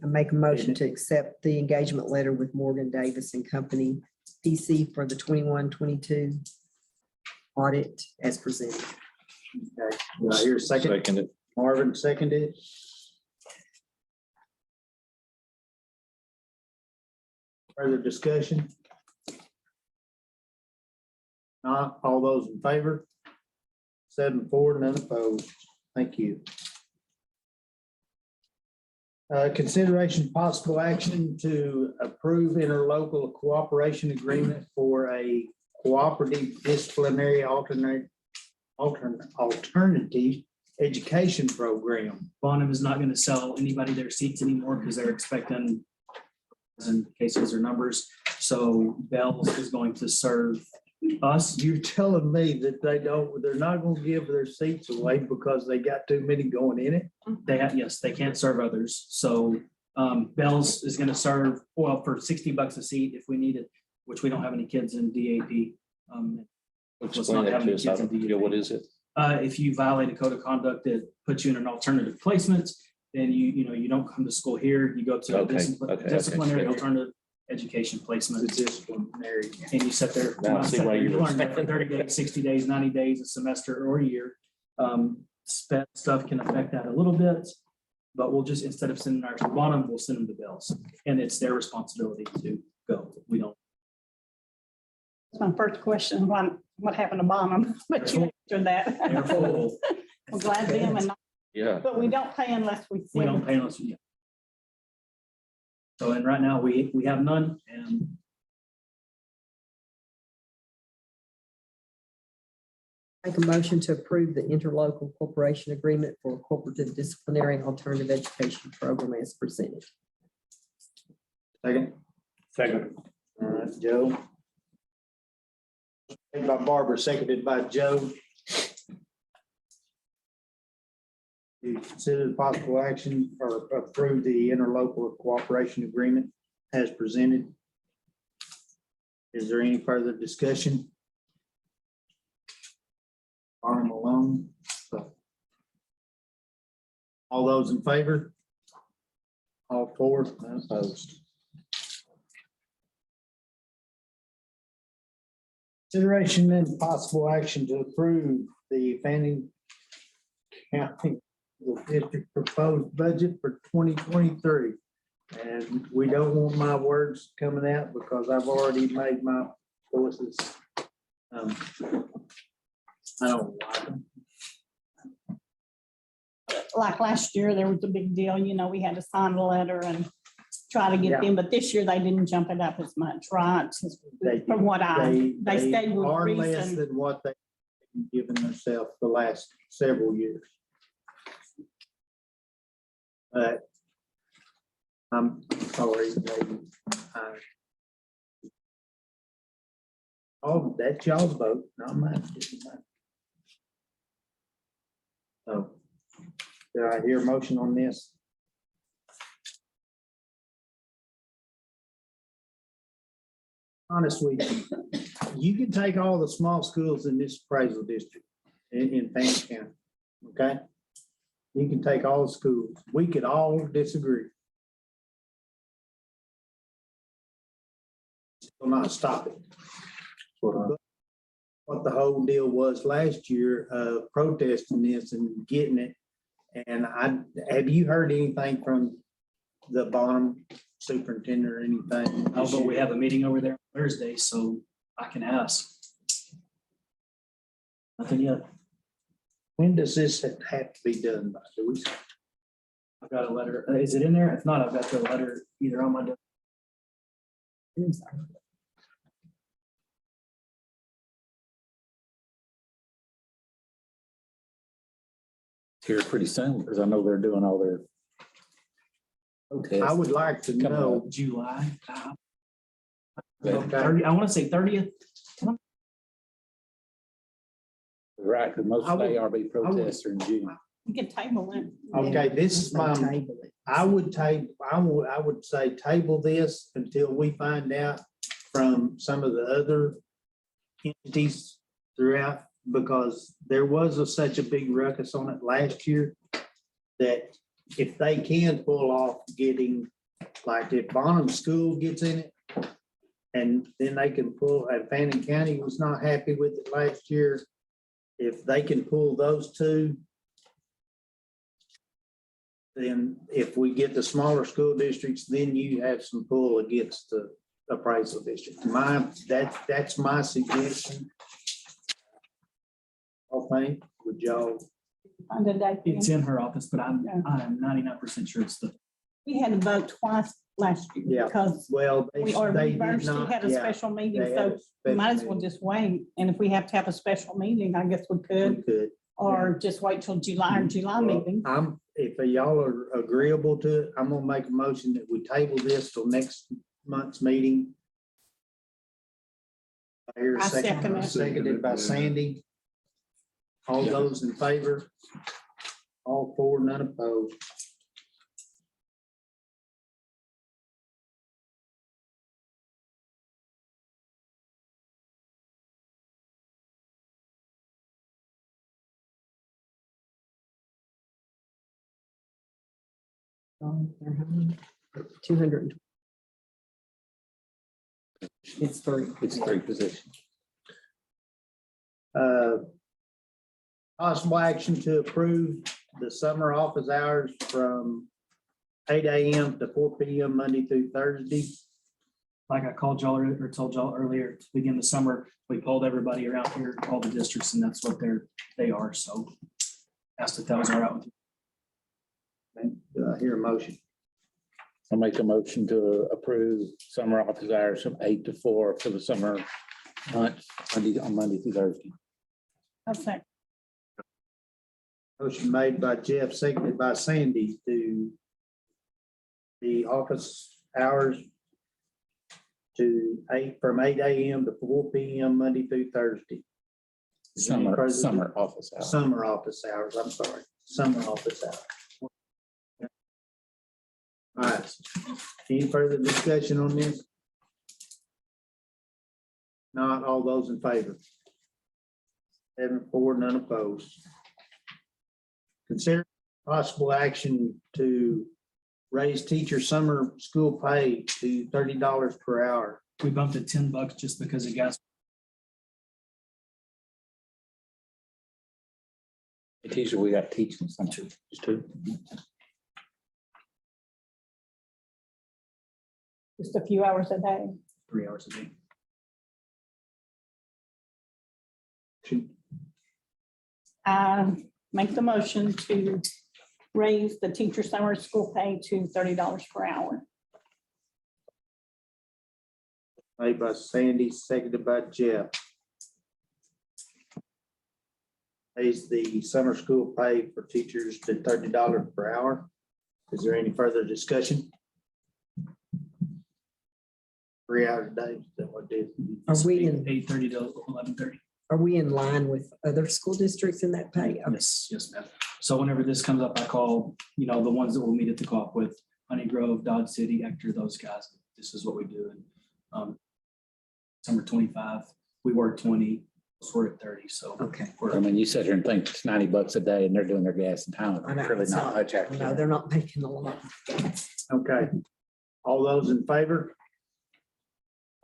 S14: I make a motion to accept the engagement letter with Morgan Davis and Company PC for the 21-22 audit as presented.
S1: Okay, do I hear a second?
S6: Seconded.
S1: Marvin seconded. Further discussion? Not all those in favor? 7-4, none opposed. Thank you. Consideration possible action to approve interlocal cooperation agreement for a cooperative disciplinary alternative education program.
S2: Bonham is not going to sell anybody their seats anymore because they're expecting in cases or numbers. So Bell's is going to serve us.
S1: You're telling me that they're not gonna give their seats away because they got too many going in it?
S2: They have, yes, they can't serve others. So Bell's is gonna serve, well, for $60 a seat if we need it, which we don't have any kids in DAP.
S6: Explain that to us. I don't feel, what is it?
S2: If you violate a code of conduct that puts you in an alternative placement, then you don't come to school here, you go to a
S6: Okay, okay.
S2: disciplinary alternative education placement.
S1: Disciplinary.
S2: And you sit there.
S6: Now I see why you were
S2: learn that for
S6: saying.
S2: 30 days, 60 days, 90 days, a semester or a year. Sped stuff can affect that a little bit, but we'll just, instead of sending ours to Bonham, we'll send them to Bells. And it's their responsibility to go. We don't.
S4: That's my first question, what happened to Bonham? But you answered that.
S2: They're full.
S4: I'm glad them and,
S6: Yeah.
S4: but we don't pay unless we.
S2: We don't pay unless we. So, and right now, we have none, and
S14: Make a motion to approve the interlocal corporation agreement for cooperative disciplinary and alternative education program as presented.
S1: Second.
S3: Second.
S1: All right, Joe. Made by Barbara, seconded by Joe. To consider the possible action or approve the interlocal cooperation agreement as presented. Is there any further discussion? Arm alone. All those in favor? All for, none opposed. Consideration and possible action to approve the Fanning County District proposed budget for 2023. And we don't want my words coming out because I've already made my voices. I don't like them.
S4: Like last year, there was a big deal, we had to sign a letter and try to get them, but this year they didn't jump it up as much, right? From what they stayed with
S1: are less
S4: reason.
S1: than what they've given themselves the last several years. But I'm sorry, oh, that's y'all's vote, not mine. So, did I hear a motion on this? Honest with you, you can take all the small schools in this appraisal district in Fannin County, okay? You can take all the schools. We could all disagree. Will not stop it. What the whole deal was last year of protesting this and getting it. And have you heard anything from the Bonham superintendent or anything?
S2: although we have a meeting over there Thursday, so I can ask. Nothing yet.
S1: When does this have to be done by? Do we?
S2: I've got a letter. Is it in there? If not, I've got the letter either on my desk.
S15: Here pretty soon, because I know they're doing all their.
S1: I would like to
S15: Coming
S1: know.
S2: July.
S1: Okay.
S2: 30, I want to say 30th.
S15: Right, because most of the ARB protests are in June.
S4: You can table it.
S1: Okay, this is my,
S14: Table it.
S1: I would say table this until we find out from some of the other entities throughout, because there was such a big ruckus on it last year that if they can pull off getting, like if Bonham School gets in it, and then they can pull, and Fannin County was not happy with it last year, if they can pull those two, then if we get the smaller school districts, then you have some pull against the appraisal district. That's my suggestion. I think, would y'all,
S4: Under that,
S2: It's in her office, but I'm 99% sure it's the.
S4: we had to vote twice last year
S1: Yeah.
S4: because
S1: well,
S4: we or
S1: they did
S4: university
S1: not.
S4: had a
S1: Yeah,
S4: special meeting,
S1: they had
S4: so
S1: a
S4: we
S1: special
S4: might as well
S1: meeting.
S4: just wait. And if we have to have a special meeting, I guess we
S1: We
S4: could,
S1: could.
S4: or just wait till July or July
S1: Well,
S4: meeting.
S1: if y'all are agreeable to it, I'm gonna make a motion that we table this till next month's meeting. I hear a
S4: I second it.
S1: Seconded by Sandy. All those in favor? All for, none opposed.
S14: 200. It's three.
S15: It's three positions.
S1: Possible action to approve the summer office hours from 8 AM to 4 PM, Monday through Thursday.
S2: Like I called y'all or told y'all earlier, to begin the summer, we polled everybody around here, all the districts, and that's what they are. So asked if that was all right with you.
S1: Do I hear a motion?
S15: I'll make a motion to approve summer office hours from 8 to 4 for the summer months, Monday through Thursday.
S4: I'll say,
S1: Motion made by Jeff, seconded by Sandy to the office hours from 8 AM to 4 PM, Monday through Thursday. Is there any further-
S15: Summer office hours.
S1: Summer office hours, I'm sorry, summer office hours. All right, any further discussion on this? Not all those in favor? 7-4, none opposed. Consider possible action to raise teacher summer school pay to $30 per hour.
S2: We bumped it $10 just because of gas.
S15: The teacher, we got teaching some too. Just two.
S4: just a few hours a day.
S2: 3 hours a day.
S4: Make the motion to raise the teacher summer school pay to $30 per hour.
S1: Made by Sandy, seconded by Jeff. Raise the summer school pay for teachers to $30 per hour. Is there any further discussion? 3 hours a day, is that what it is?
S14: Are we in,
S2: 8:30 to 11:30.
S14: are we in line with other school districts in that pay?
S2: Yes, ma'am. So whenever this comes up, I call, the ones that we'll meet at the co-op with, Honey Grove, Dodge City, Ector, those guys. This is what we do. And summer 25, we work 20, we're at 30, so.
S14: Okay.
S15: I mean, you sit here and think it's $90 a day and they're doing their gas and time.
S14: I know,
S15: It's really
S14: it's
S15: not much
S14: No,
S15: actually.
S14: they're not making a lot.
S1: Okay. All those in favor?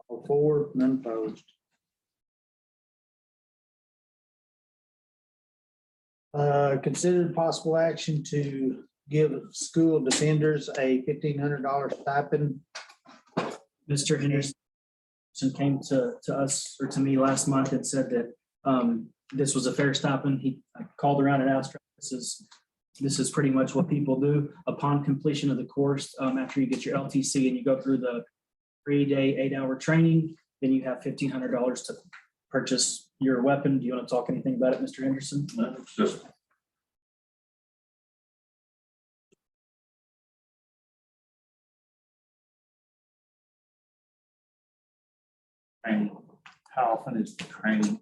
S1: All four, none opposed. Consider possible action to give school defenders a $1,500 stipend.
S2: Mr. Henderson came to us or to me last month and said that this was a fair stipend. I called around and asked, this is pretty much what people do upon completion of the course. After you get your LTC and you go through the 3-day, 8-hour training, then you have $1,500 to purchase your weapon. Do you want to talk anything about it, Mr. Henderson?
S11: No, it's just
S15: Training. How often is the training?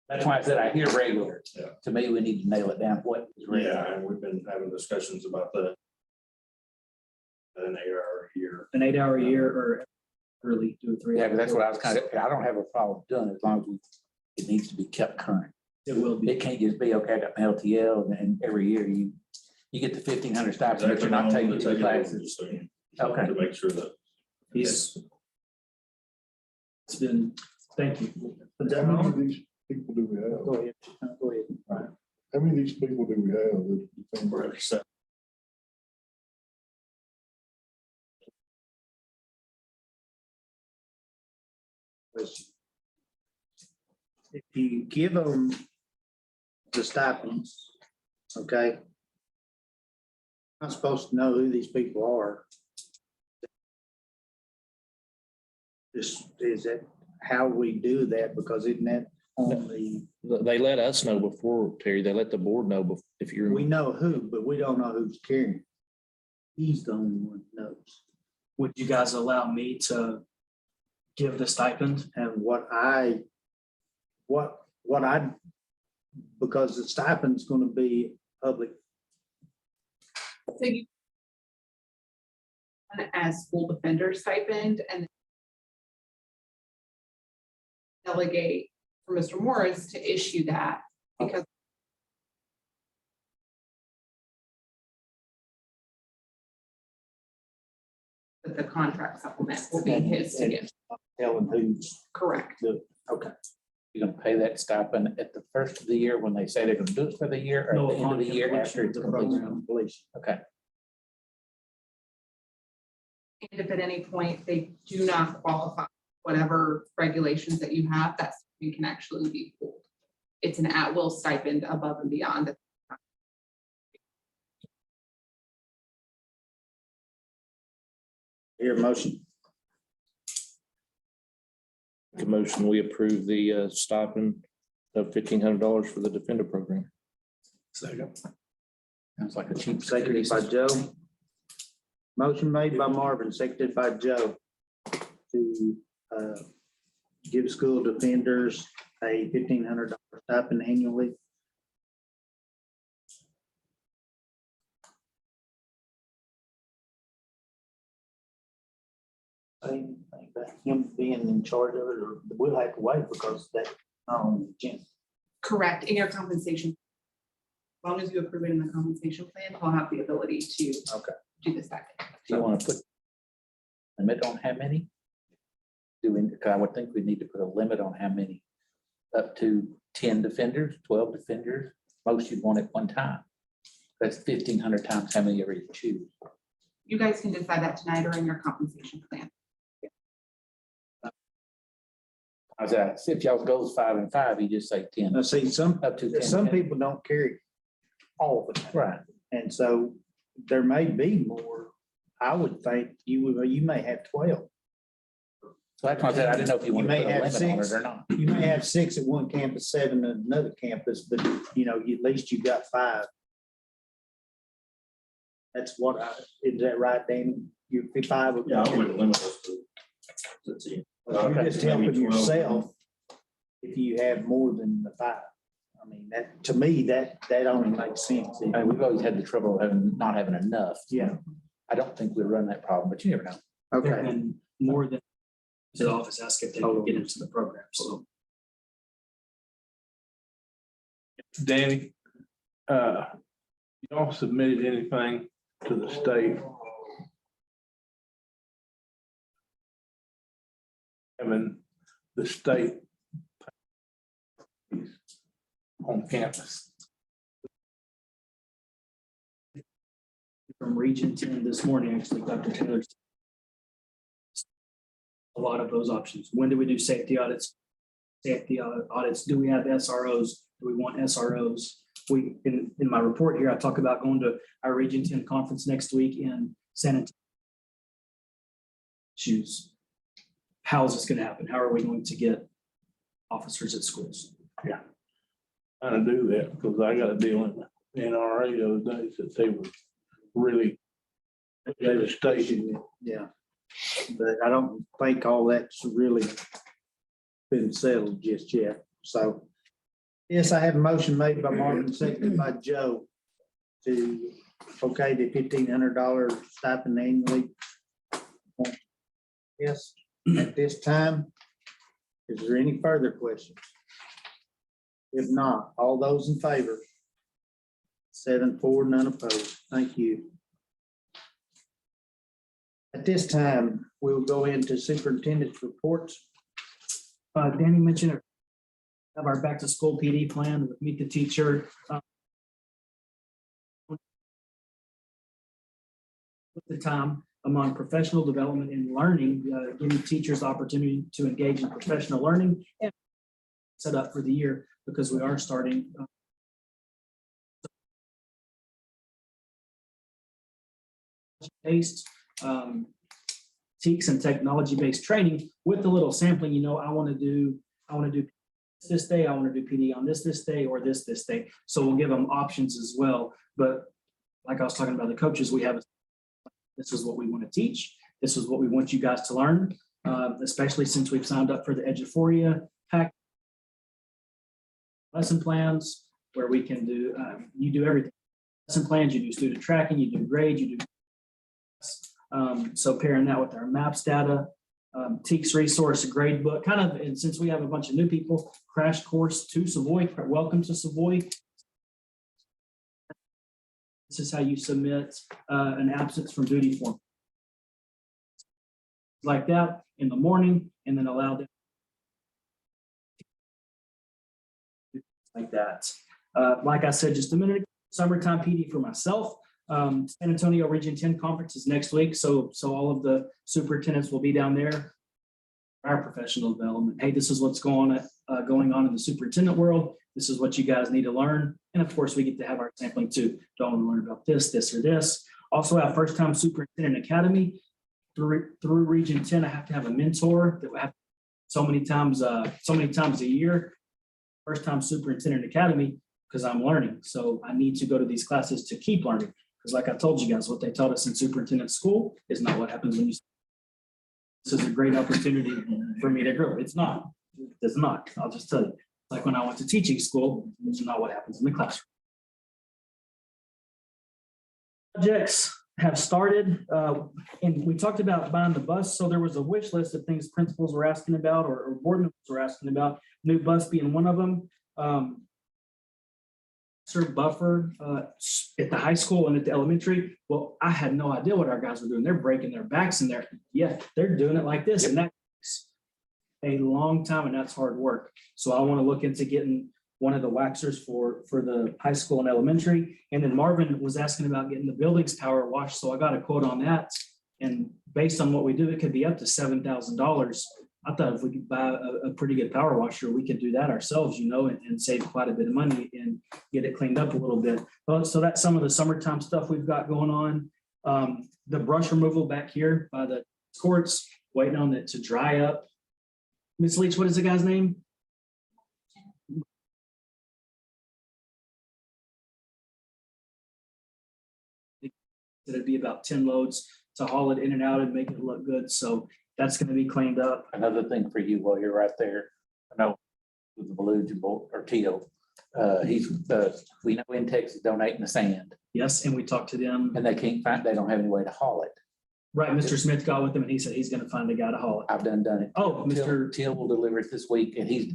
S15: That's why I said I hear regular.
S3: Yeah.
S15: To me, we need to nail it down. What is regular?
S3: Yeah, and we've been having discussions about that. An 8-hour here.
S2: An 8-hour a year or early, do a 3.
S15: Yeah, but that's what I was kind of, I don't have a problem doing it as long as it needs to be kept current.
S2: It will be.
S15: It can't just be, okay, I got my LTL and then every year you get the 1,500 stipend, but you're not taking any classes. Okay.
S3: To make sure that.
S2: It's been, thank you.
S11: how many of these people do we have?
S1: Go ahead. Go ahead.
S11: Right. How many of these people do we have that defend?
S3: We're at 7.
S1: If you give them the stipends, okay? Not supposed to know who these people are. Is that how we do that? Because isn't that on the,
S6: They let us know before, Terry. They let the board know if you're.
S1: we know who, but we don't know who's carrying. He's the only one that knows.
S2: Would you guys allow me to give the stipend?
S1: And because the stipend's gonna be public.
S12: So you as school defender stipend and delegate for Mr. Morris to issue that because the contract supplement will be his to give.
S1: Telling who's
S12: Correct.
S1: okay.
S15: You're gonna pay that stipend at the first of the year when they say they're gonna do it for the year, or
S2: No,
S15: at the end of
S2: upon
S15: the year
S2: completion
S15: after
S2: of
S15: it's
S2: the
S15: completed?
S2: program.
S1: Completion.
S15: Okay.
S12: And if at any point they do not qualify, whatever regulations that you have, that you can actually be pulled. It's an at-will stipend above and beyond.
S1: Here, motion.
S6: The motion, we approve the stipend of $1,500 for the Defender program.
S15: Second. Sounds like a cheap.
S1: Seconded by Joe. Motion made by Marvin, seconded by Joe to give school defenders a $1,500 stipend annually. Same thing about him being in charge of it, or we'll have to wait because that's not on the agenda.
S12: Correct, in your compensation. As long as you approve it in the compensation plan, I'll have the ability to
S1: Okay.
S12: do this back.
S15: Do you want to put limit on how many? Do we, 'cause I would think we need to put a limit on how many, up to 10 defenders, 12 defenders, most you'd want at one time. That's 1,500 times how many ever you choose.
S12: You guys can decide that tonight or in your compensation plan.
S15: How's that? If y'all goes 5 and 5, you just say 10,
S1: Now, see, some
S15: up to 10.
S1: some people don't carry all of it.
S15: Right.
S1: And so there may be more. I would think you may have 12.
S15: So that's why I said, I didn't know if you want to
S1: may
S15: put a
S1: have
S15: limit on it
S1: 6.
S15: or not.
S1: You may have 6 at one campus, 7 at another campus, but at least you got 5. That's what is that right, Danny? You 5 of
S3: Yeah, I
S1: them.
S3: wouldn't limit us to. Let's see.
S1: You're just
S3: Maybe
S1: helping
S3: 12.
S1: yourself if you have more than the 5. I mean, that, to me, that only makes sense.
S15: I mean, we've always had the trouble of not having enough.
S1: Yeah.
S15: I don't think we run that problem, but you never know.
S1: Okay.
S2: And more than the office asked if they could get into the program, so.
S16: Danny, y'all submitted anything to the state? Having the state on campus?
S2: From Region 10 this morning, actually, Dr. Taylor. A lot of those options. When do we do safety audits? Safety audits, do we have SROs? Do we want SROs? In my report here, I talk about going to our Region 10 conference next week in San Antonio. Choose. How is this going to happen? How are we going to get officers at schools?
S16: Yeah. I do that because I got a deal in the NRA the other day that they were really, they were stationed.
S1: Yeah. But I don't think all that's really been settled just yet. So, yes, I have a motion made by Marvin, seconded by Joe to okay the $1,500 stipend annually. Yes, at this time, is there any further questions? If not, all those in favor? 7-4, none opposed. Thank you. At this time, we'll go into superintendent's reports.
S2: Danny mentioned of our back to school PD plan with Meet the Teacher. The time among professional development and learning, giving teachers opportunity to engage in professional learning and set up for the year because we are starting. Based TEKS and technology-based training with a little sampling, I want to do this day, I want to do PD on this day, or this day. So we'll give them options as well. But like I was talking about the coaches, this is what we want to teach. This is what we want you guys to learn, especially since we've signed up for the Eduphoria pack lesson plans where we can do, you do everything. Lesson plans, you do student tracking, you do grades, you do. So pairing that with our MAPS data, Teaks resource, a grade book, kind of, and since we have a bunch of new people, crash course to Savoy, welcome to Savoy. This is how you submit an absence from duty form. Like that in the morning, and then allow them. Like that. Like I said just a minute ago, summertime PD for myself. San Antonio Region 10 conference is next week, so all of the superintendents will be down there. Our professional development. Hey, this is what's going on in the superintendent world. This is what you guys need to learn. And of course, we get to have our sampling too. Don't want to learn about this, or this. Also, our first time superintendent academy through Region 10. I have to have a mentor that we have so many times a year. First time superintendent academy because I'm learning. So I need to go to these classes to keep learning. Because like I told you guys, what they taught us in superintendent school is not what happens when you. This is a great opportunity for me to grow. It's not. It's not. I'll just tell you. Like when I went to teaching school, it's not what happens in the classroom. Projects have started, and we talked about buying the bus. So there was a wish list of things principals were asking about, or board members were asking about. New bus being one of them. Buffer at the high school and at the elementary. Well, I had no idea what our guys were doing. They're breaking their backs in there. Yeah, they're doing it like this, and that takes a long time, and that's hard work. So I want to look into getting one of the waxers for the high school and elementary. And then Marvin was asking about getting the buildings power washed. So I got a quote on that. And based on what we do, it could be up to $7,000. I thought if we could buy a pretty good power washer, we could do that ourselves, and save quite a bit of money and get it cleaned up a little bit. Well, so that's some of the summertime stuff we've got going on. The brush removal back here by the courts, waiting on it to dry up. Ms. Leach, what is the guy's name? It'd be about 10 loads to haul it in and out and make it look good. So that's going to be cleaned up.
S15: Another thing for you while you're right there, I know with the Beluga or Teal, we know Intex is donating the sand.
S2: Yes, and we talked to them.
S15: And they don't have any way to haul it.
S2: Right, Mr. Smith got with them and he said he's going to find a guy to haul it.
S15: I've done it.
S2: Oh, Mr.
S15: Teal will deliver it this week, and he's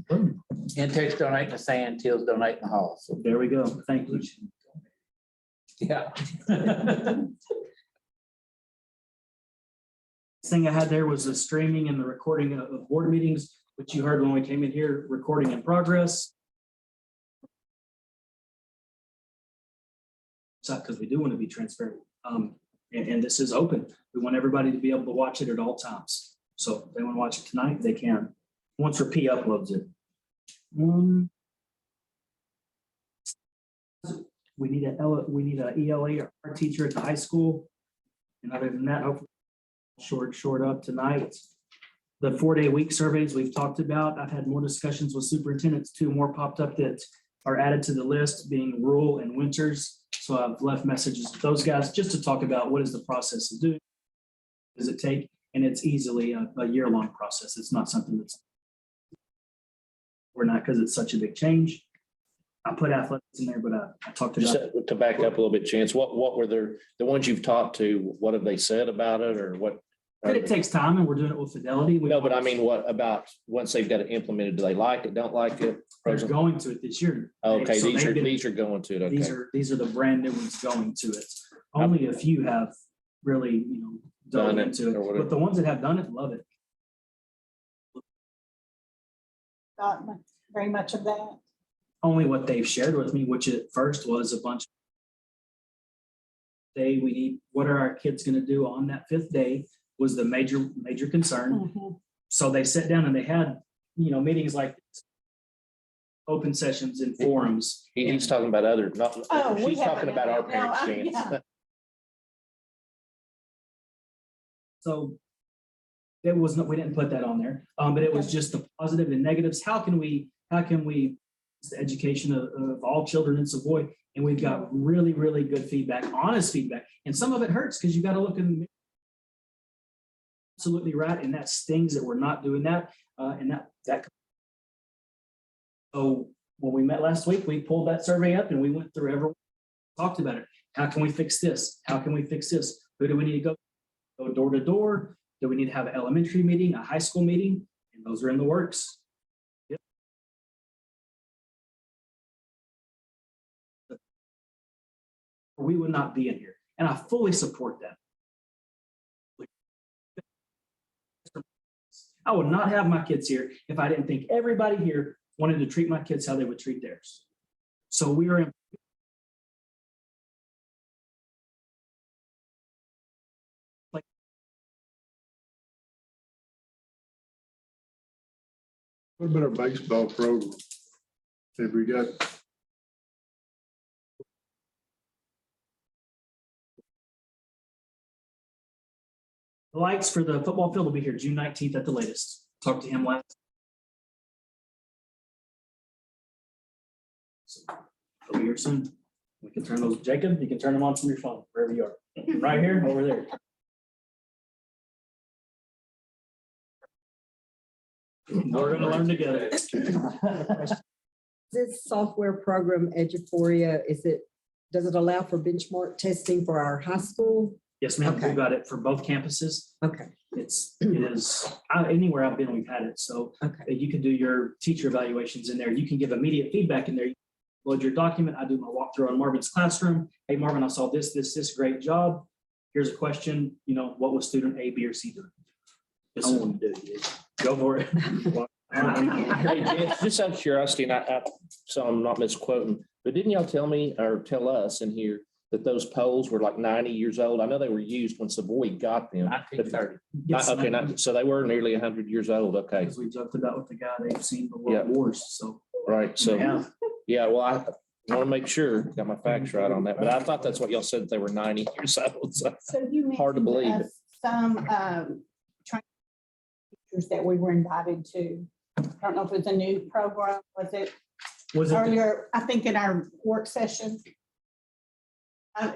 S15: Intex donating the sand, Teal's donating the haul. So
S2: there we go. Thank you.
S15: yeah.
S2: Thing I had there was the streaming and the recording of board meetings, which you heard when we came in here, recording in progress. Because we do want to be transparent. And this is open. We want everybody to be able to watch it at all times. So if they want to watch it tonight, they can. Once P uploads it. We need a ELA or art teacher at the high school. And other than that, hopefully short up tonight. The 4-day week surveys we've talked about. I've had more discussions with superintendents. 2 more popped up that are added to the list, being rural and winters. So I've left messages to those guys just to talk about what is the process of doing. Does it take? And it's easily a year-long process. It's not something that's we're not, because it's such a big change. I put athletics in there, but I talked about.
S6: Just to back up a little bit, Chance, what were the ones you've talked to, what have they said about it, or what?
S2: But it takes time, and we're doing it with Fidelity.
S6: No, but I mean, what about once they've got it implemented, do they like it, don't like it?
S2: They're going to it this year.
S6: Okay,
S2: So
S6: these are going to it, okay.
S2: These are the brand new ones going to it. Only a few have really, done into it, but the ones that have done it, love it.
S4: Not very much of that.
S2: Only what they've shared with me, which at first was a bunch. We need, what are our kids going to do on that 5th day was the major concern.
S4: Mhm.
S2: So they sat down and they had, meetings like this, open sessions and forums.
S6: He's talking about other, not,
S4: Oh, we
S6: she's talking
S4: haven't
S6: about our
S4: had
S6: parents,
S4: that. No,
S6: Chance.
S4: yeah.
S2: So it was not, we didn't put that on there, but it was just the positive and negatives. How can we the education of all children in Savoy? And we've got really, really good feedback, honest feedback. And some of it hurts because you got to look in the absolutely right. And that stings that we're not doing that. And that. So when we met last week, we pulled that survey up and we went through everyone, talked about it. How can we fix this? How can we fix this? Who do we need to go door to door? Do we need to have an elementary meeting, a high school meeting? And those are in the works. Yep. We would not be in here, and I fully support that. I would not have my kids here if I didn't think everybody here wanted to treat my kids how they would treat theirs. So we are in.
S16: What about our baseball program? Have we got?
S2: The lights for the football field will be here June 19th at the latest. Talked to him last. It'll be here soon. We can turn those, Jacob, you can turn them on from your phone, wherever you are. Right here, over there. We're gonna learn together.
S14: This software program, Eduphoria, does it allow for benchmark testing for our high school?
S2: Yes, ma'am,
S14: Okay.
S2: we've got it for both campuses.
S14: Okay,
S2: It is, anywhere I've been, we've had it. So
S14: okay.
S2: you can do your teacher evaluations in there. You can give immediate feedback in there. You load your document. I do my walkthrough on Marvin's classroom. Hey, Marvin, I saw this, great job. Here's a question, what was student A, B, or C doing? Yes, I want to do it. Go for it.
S6: Hey, Jen, just out of curiosity, and so I'm not misquoting, but didn't y'all tell me or tell us in here that those poles were like 90 years old? I know they were used when Savoy got them.
S15: 1930.
S2: Yes,
S6: Okay, so they were nearly 100 years old. Okay,
S2: because we joked about with the guy, they've seen the
S6: Yeah.
S2: world wars, so.
S6: right. So,
S2: Yeah.
S6: yeah, well, I want to make sure, got my facts right on that, but I thought that's what y'all said, they were 90 years old. So
S4: So you
S6: Hard to
S4: mentioned
S6: believe.
S4: us some training teachers that we were invited to. I don't know if it's a new program, was it
S2: Was it,
S4: earlier, I think in our work session?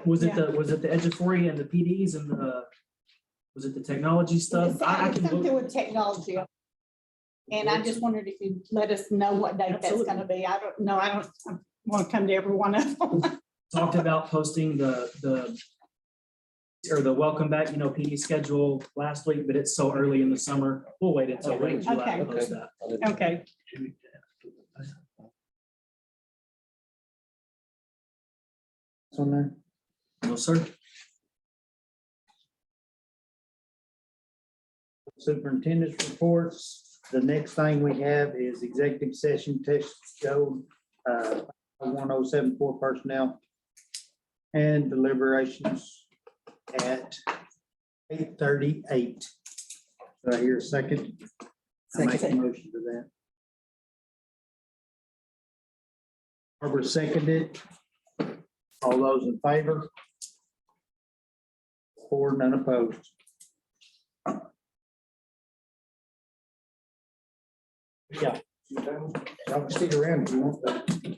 S2: was it
S4: Yeah.
S2: the Eduphoria and the PDs and was it the technology stuff?
S4: It's
S2: I can
S4: something
S2: look.
S4: with technology. And I just wondered if you'd let us know what date that's
S2: Absolutely.
S4: gonna be. I don't know, I want to come to every one of them.
S2: Talked about posting the welcome back, PD schedule last week, but it's so early in the summer. We'll wait until late July to
S4: Okay.
S2: post that.
S4: Okay,
S1: On there.
S2: No, sir.
S1: Superintendent's reports. The next thing we have is executive session text code 1074 personnel and deliberations at 8:38. Do I hear a second? I make a motion to that. Barbara seconded. All those in favor? 4, none opposed. Yeah. Y'all can stick around if you want to.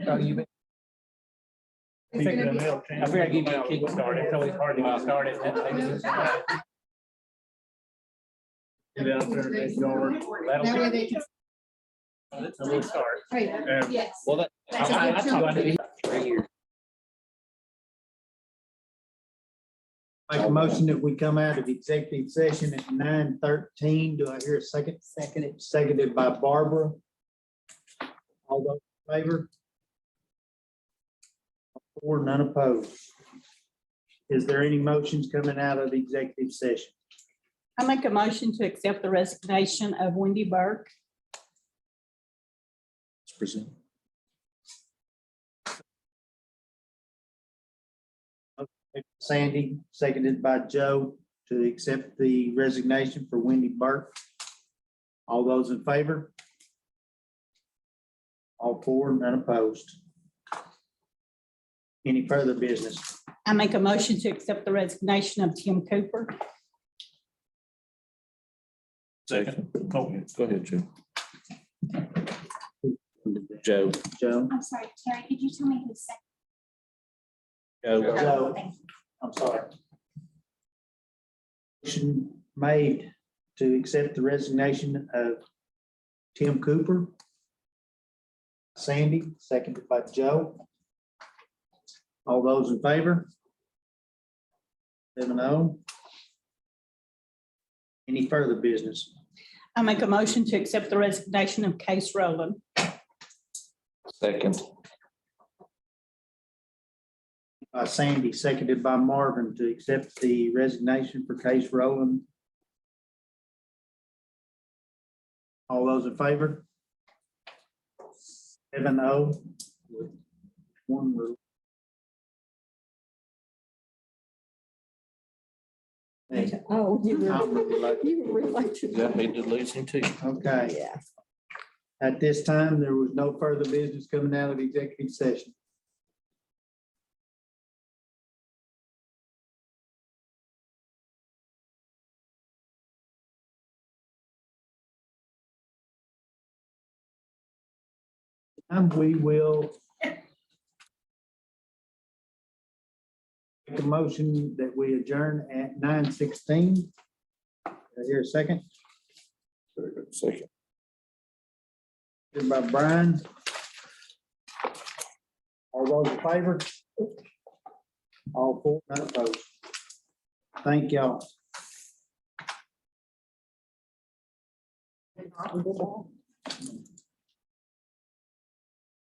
S15: Oh, you bet. I figured I'd give you a kick start. It's always hard to get started. That'll be a little start.
S10: Yes.
S6: Well, that,
S10: That's a
S6: I
S10: good
S6: told
S10: chunk.
S6: you 3 years.
S1: Make a motion that we come out of executive session at 9:13. Do I hear a second?
S14: Seconded.
S1: Seconded by Barbara. All those in favor? 4, none opposed. Is there any motions coming out of the executive session?
S4: I make a motion to accept the resignation of Wendy Burke.
S6: Present.
S1: Sandy, seconded by Joe to accept the resignation for Wendy Burke. All those in favor? All 4, none opposed. Any further business?
S4: I make a motion to accept the resignation of Tim Cooper.
S6: Second. Go ahead, Joe. Joe.
S1: Joe?
S5: I'm sorry, Terry, could you tell me who's second?
S6: Joe.
S1: Joe,
S5: Thank you.
S1: I'm sorry. Motion made to accept the resignation of Tim Cooper. Sandy, seconded by Joe. All those in favor? 7-0. Any further business?
S4: I make a motion to accept the resignation of Case Rowland.
S6: Second.
S1: Sandy, seconded by Marvin to accept the resignation for Case Rowland. All those in favor? 7-0. with one rule. Hey,
S14: Oh, you
S1: I'm really like-
S14: were elected.
S6: That made the losing too.
S1: Okay,
S14: Yeah.
S1: at this time, there was no further business coming out of executive session. And we will make a motion that we adjourn at 9:16. Here a second,
S6: Second.
S1: Seconded by Brian. All those in favor? All four, none opposed. Thank y'all.
S14: Goodbye.